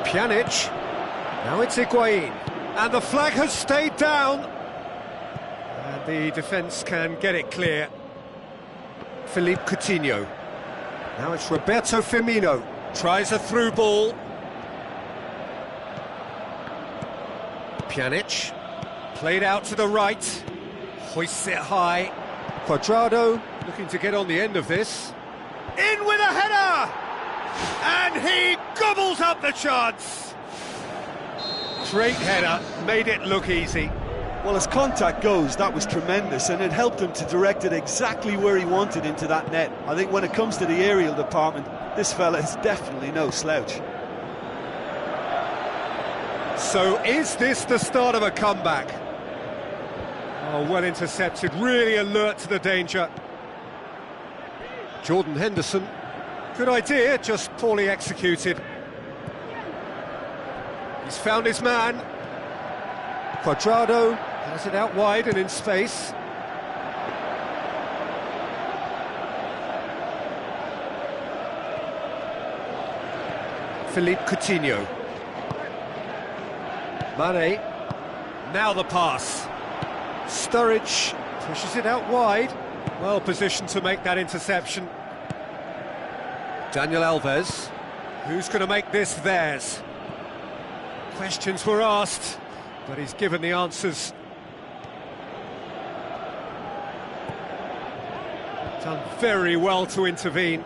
A: Pjanic. Now it's Higuain. And the flag has stayed down. And the defence can get it clear. Philippe Coutinho. Now it's Roberto Firmino. Tries a through ball. Pjanic. Played out to the right. Hoists it high. Cuadrado looking to get on the end of this. In with a header! And he gobbles up the chance. Great header, made it look easy.
B: Well, as contact goes, that was tremendous, and it helped him to direct it exactly where he wanted into that net. I think when it comes to the aerial department, this fella is definitely no slouch.
A: So is this the start of a comeback? Oh, well intercepted, really alert to the danger. Jordan Henderson, good idea, just poorly executed. He's found his man. Cuadrado has it out wide and in space. Philippe Coutinho. Mane. Now the pass. Sturridge pushes it out wide. Well positioned to make that interception. Daniel Alves. Who's going to make this theirs? Questions were asked, but he's given the answers. Done very well to intervene.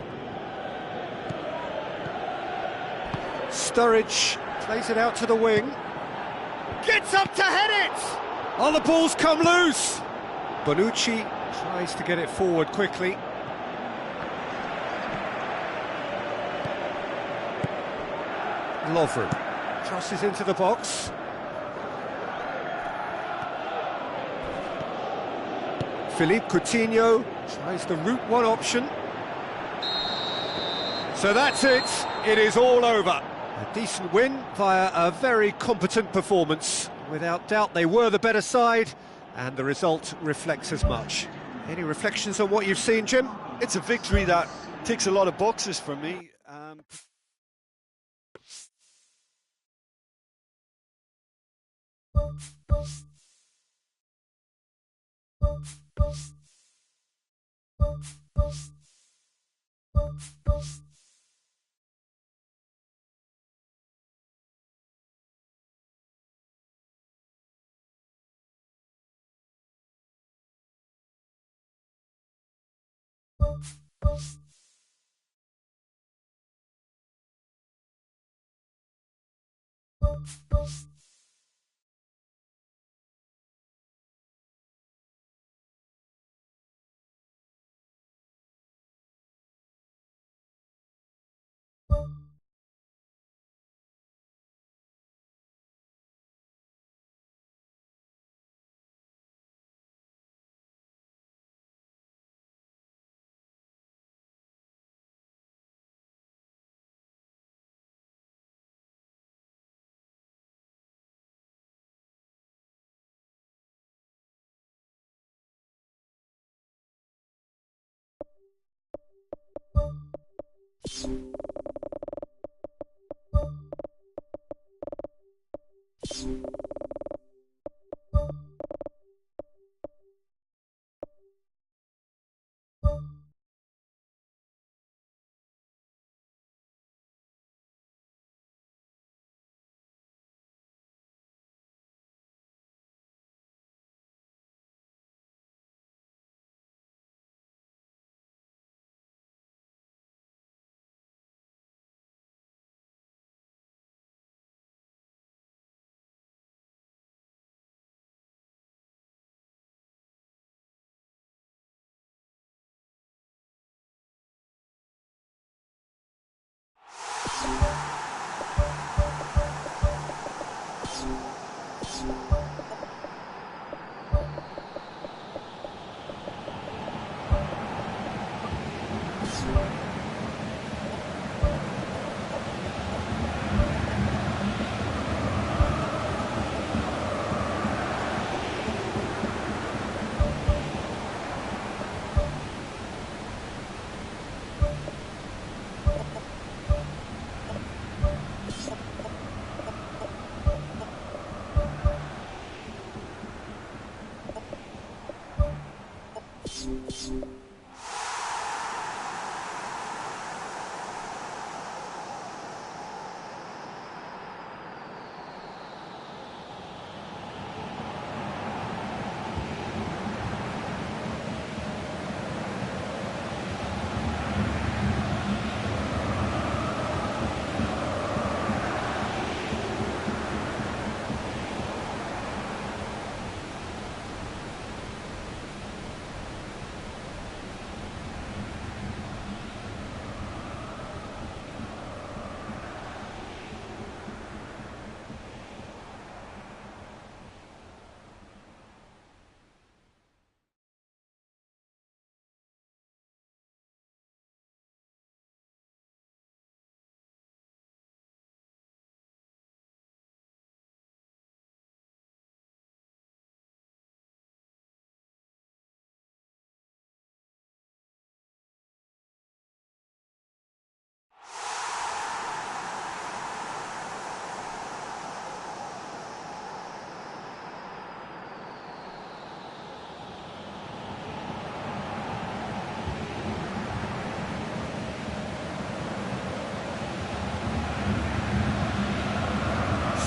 A: Sturridge plays it out to the wing. Gets up to head it! Oh, the ball's come loose! Bonucci tries to get it forward quickly. Lovren crosses into the box. Philippe Coutinho tries the route one option. So that's it, it is all over. A decent win via a very competent performance. Without doubt they were the better side, and the result reflects as much. Any reflections on what you've seen, Jim?
B: It's a victory that ticks a lot of boxes for me.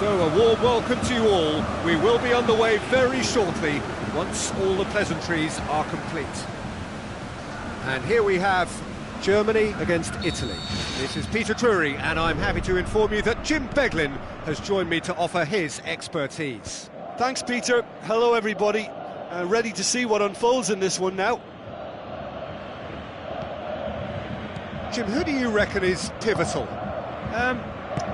A: So a warm welcome to you all. We will be underway very shortly, once all the pleasantries are complete. And here we have Germany against Italy. This is Peter Drury, and I'm happy to inform you that Jim Beglin has joined me to offer his expertise.
B: Thanks, Peter. Hello, everybody. Ready to see what unfolds in this one now.
A: Jim, who do you reckon is pivotal?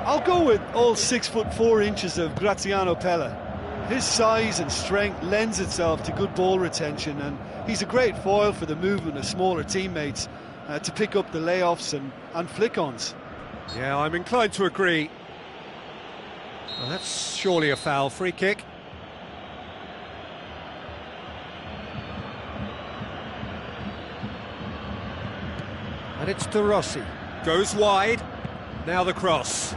B: I'll go with all 6'4" of Graziano Pella. His size and strength lends itself to good ball retention, and he's a great foil for the movement of smaller teammates to pick up the layoffs and flick-ons.
A: Yeah, I'm inclined to agree. Well, that's surely a foul. Free kick. And it's De Rossi. Goes wide. Now the cross.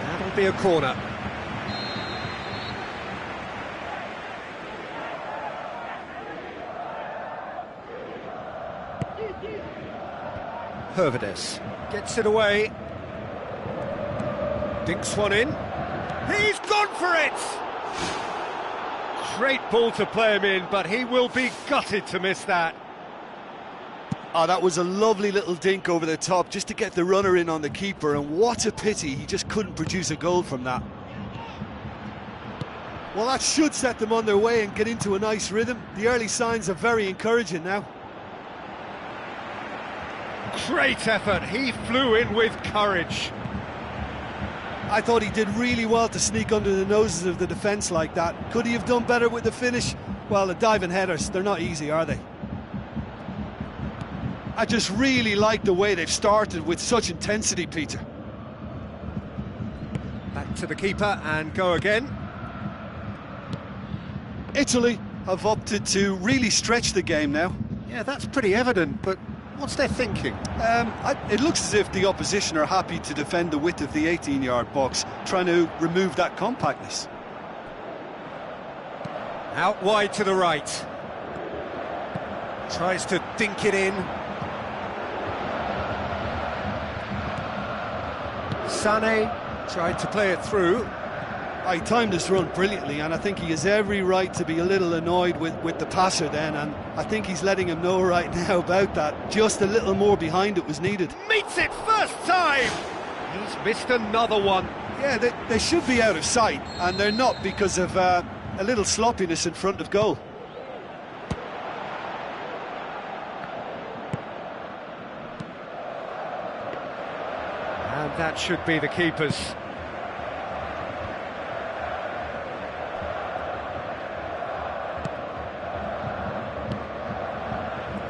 A: That'll be a corner. Hervedes gets it away. Dinks one in. He's gone for it! Great ball to play him in, but he will be gutted to miss that.
B: Oh, that was a lovely little dink over the top just to get the runner in on the keeper, and what a pity he just couldn't produce a goal from that. Well, that should set them on their way and get into a nice rhythm. The early signs are very encouraging now.
A: Great effort, he flew in with courage.
B: I thought he did really well to sneak under the noses of the defence like that. Could he have done better with the finish? Well, the diving headers, they're not easy, are they? I just really like the way they've started with such intensity, Peter.
A: Back to the keeper and go again.
B: Italy have opted to really stretch the game now.
A: Yeah, that's pretty evident, but what's their thinking?
B: It looks as if the opposition are happy to defend the width of the 18-yard box, trying to remove that compactness.
A: Out wide to the right. Tries to dink it in. Sané tried to play it through.
B: He timed his run brilliantly, and I think he has every right to be a little annoyed with the passer then, and I think he's letting him know right now about that. Just a little more behind it was needed.
A: Meets it first time! He's missed another one.
B: Yeah, they should be out of sight, and they're not because of a little sloppiness in front of goal.
A: And that should be the keeper's.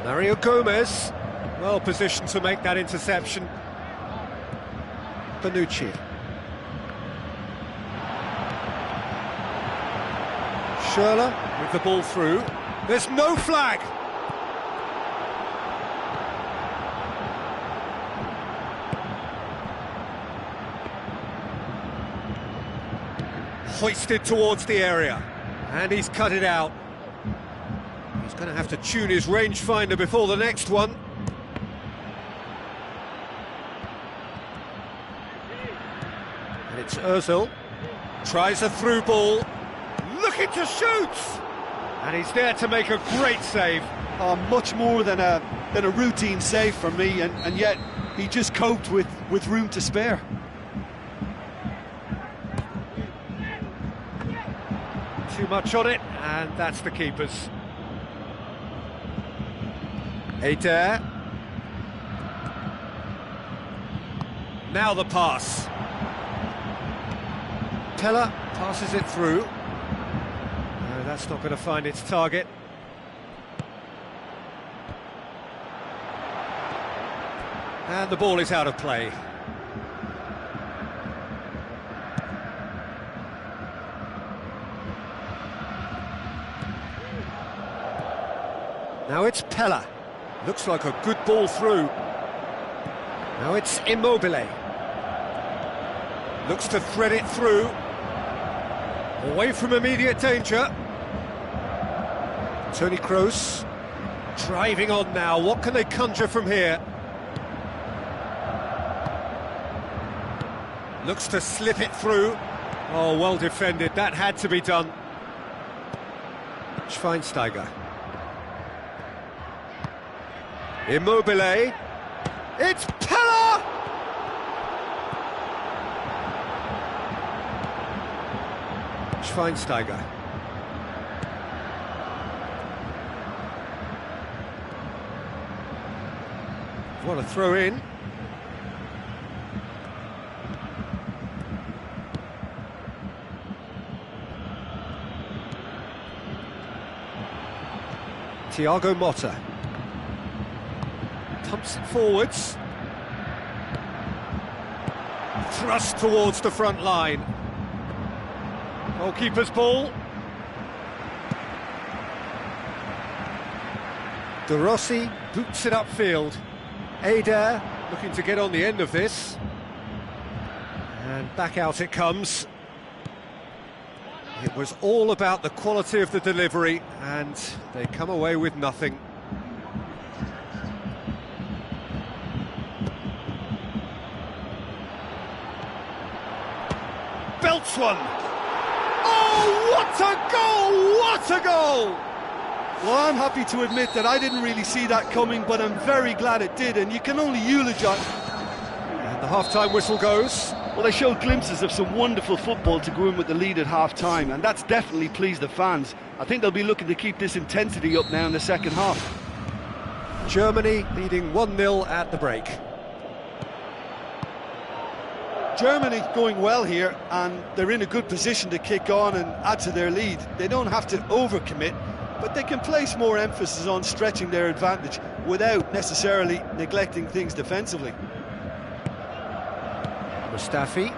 A: Mario Gomez, well positioned to make that interception. Bonucci. Schürrle with the ball through. There's no flag! Hoisted towards the area, and he's cut it out. He's going to have to tune his rangefinder before the next one. And it's Ozil, tries a through ball, looking to shoot! And he's there to make a great save.
B: Much more than a routine save for me, and yet he just coped with room to spare.
A: Too much on it, and that's the keeper's. Adair. Now the pass. Pella passes it through. No, that's not going to find its target. And the ball is out of play. Now it's Pella. Looks like a good ball through. Now it's Immobile. Looks to thread it through. Away from immediate danger. Toni Kroos. Driving on now. What can they conjure from here? Looks to slip it through. Oh, well defended. That had to be done. Schweinsteiger. Immobile. It's Pella! Schweinsteiger. What a throw in. Thiago Motta. Pumps it forwards. Thrust towards the front line. Goalkeeper's ball. De Rossi boots it upfield. Adair looking to get on the end of this. And back out it comes. It was all about the quality of the delivery, and they come away with nothing. Belts one! Oh, what a goal! What a goal!
B: Well, I'm happy to admit that I didn't really see that coming, but I'm very glad it did, and you can only eulogise.
A: And the half-time whistle goes.
B: Well, they showed glimpses of some wonderful football to go in with the lead at half-time, and that's definitely pleased the fans. I think they'll be looking to keep this intensity up now in the second half.
A: Germany leading 1-0 at the break.
B: Germany going well here, and they're in a good position to kick on and add to their lead. They don't have to overcommit, but they can place more emphasis on stretching their advantage without necessarily neglecting things defensively.
A: Mustafi.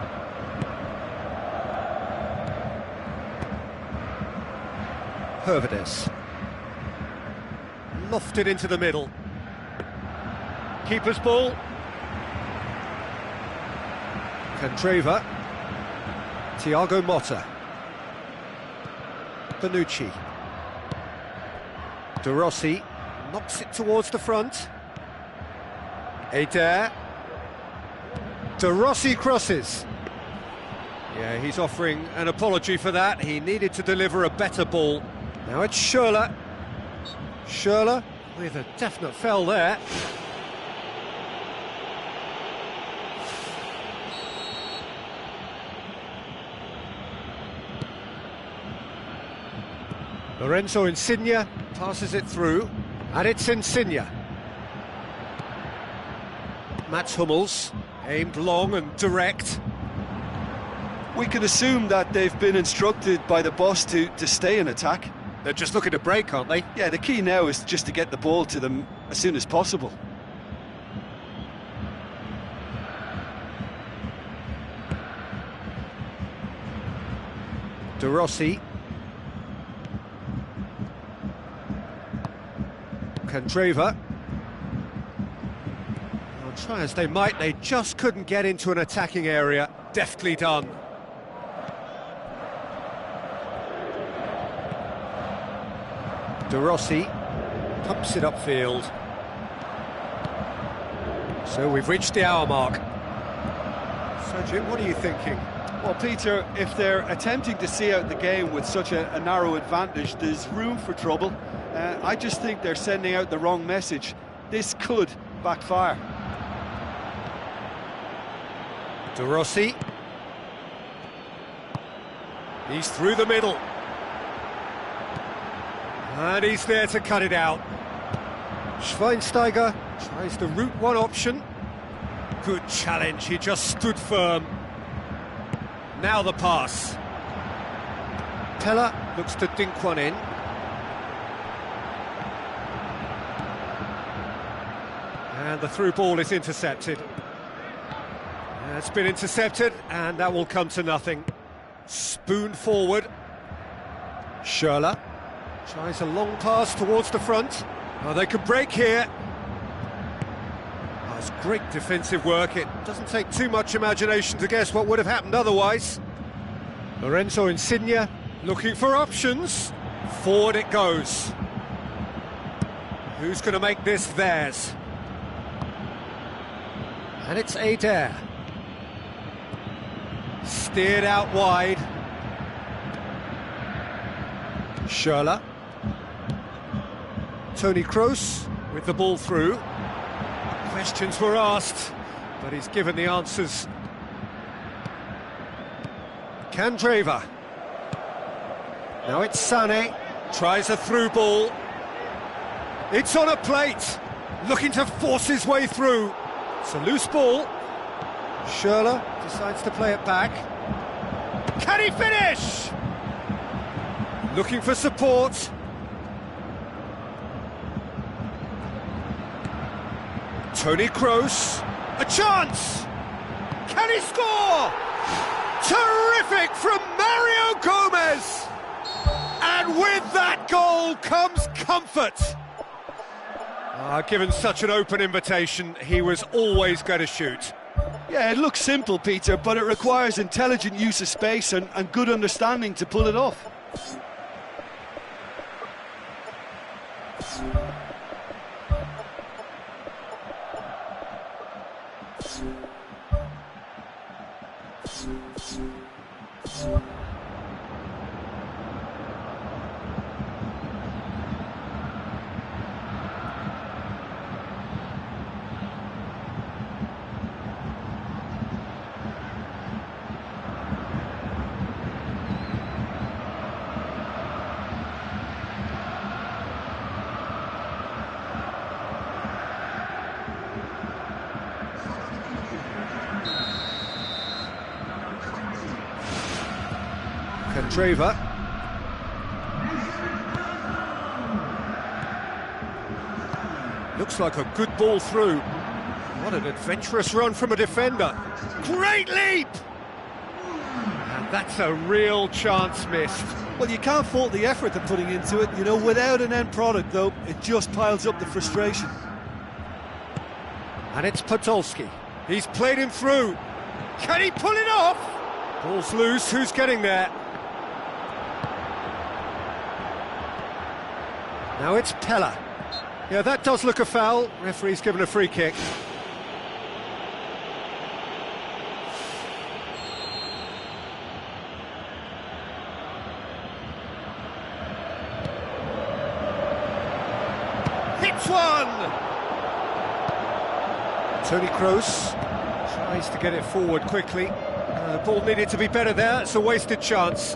A: Hervedes. Lofted into the middle. Keeper's ball. Candreva. Thiago Motta. Bonucci. De Rossi knocks it towards the front. Adair. De Rossi crosses. Yeah, he's offering an apology for that. He needed to deliver a better ball. Now it's Schürrle. Schürrle with a definite foul there. Lorenzo Insigne passes it through, and it's Insigne. Mats Hummels. Aimed long and direct.
B: We can assume that they've been instructed by the boss to stay in attack.
A: They're just looking to break, aren't they?
B: Yeah, the key now is just to get the ball to them as soon as possible.
A: De Rossi. Candreva. Well, try as they might, they just couldn't get into an attacking area. Deftly done. De Rossi pumps it upfield. So we've reached the hour mark. So Jim, what are you thinking?
B: Well, Peter, if they're attempting to see out the game with such a narrow advantage, there's room for trouble. I just think they're sending out the wrong message. This could backfire.
A: De Rossi. He's through the middle. And he's there to cut it out. Schweinsteiger tries the route one option. Good challenge, he just stood firm. Now the pass. Pella looks to dink one in. And the through ball is intercepted. It's been intercepted, and that will come to nothing. Spoon forward. Schürrle tries a long pass towards the front. Oh, they could break here. Oh, it's great defensive work. It doesn't take too much imagination to guess what would have happened otherwise. Lorenzo Insigne looking for options. Forward it goes. Who's going to make this theirs? And it's Adair. Steered out wide. Schürrle. Toni Kroos with the ball through. Questions were asked, but he's given the answers. Candreva. Now it's Sané. Tries a through ball. It's on a plate. Looking to force his way through. It's a loose ball. Schürrle decides to play it back. Can he finish? Looking for support. Toni Kroos. A chance! Can he score? Terrific from Mario Gomez! And with that goal comes comfort. Given such an open invitation, he was always going to shoot.
B: Yeah, it looks simple, Peter, but it requires intelligent use of space and good understanding to pull it off.
A: Candreva. Looks like a good ball through. What an adventurous run from a defender. Great leap! And that's a real chance missed.
B: Well, you can't fault the effort they're putting into it. You know, without an end product, though, it just piles up the frustration.
A: And it's Podolski. He's played him through. Can he pull it off? Ball's loose. Who's getting there? Now it's Pella. Yeah, that does look a foul. Referee's given a free kick. Hits one! Toni Kroos tries to get it forward quickly. The ball needed to be better there. It's a wasted chance.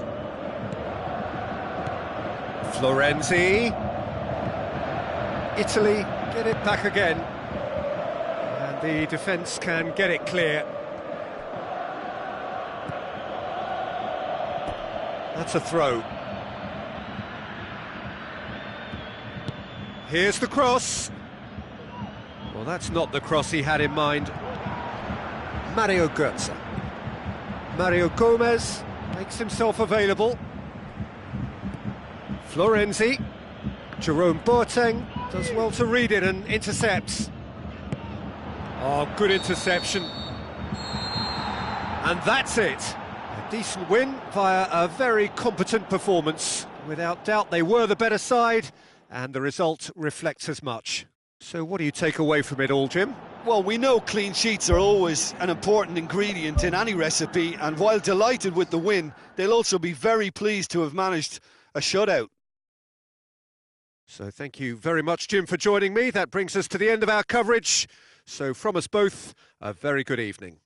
A: Florenzi. Italy get it back again. And the defence can get it clear. That's a throw. Here's the cross. Well, that's not the cross he had in mind. Mario Götze. Mario Gomez makes himself available. Florenzi. Jerome Boateng does well to read it and intercepts. Oh, good interception. And that's it. A decent win via a very competent performance. Without doubt, they were the better side, and the result reflects as much. So what do you take away from it all, Jim?
B: Well, we know clean sheets are always an important ingredient in any recipe, and while delighted with the win, they'll also be very pleased to have managed a shutout.
A: So thank you very much, Jim, for joining me. That brings us to the end of our coverage. So from us both, a very good evening.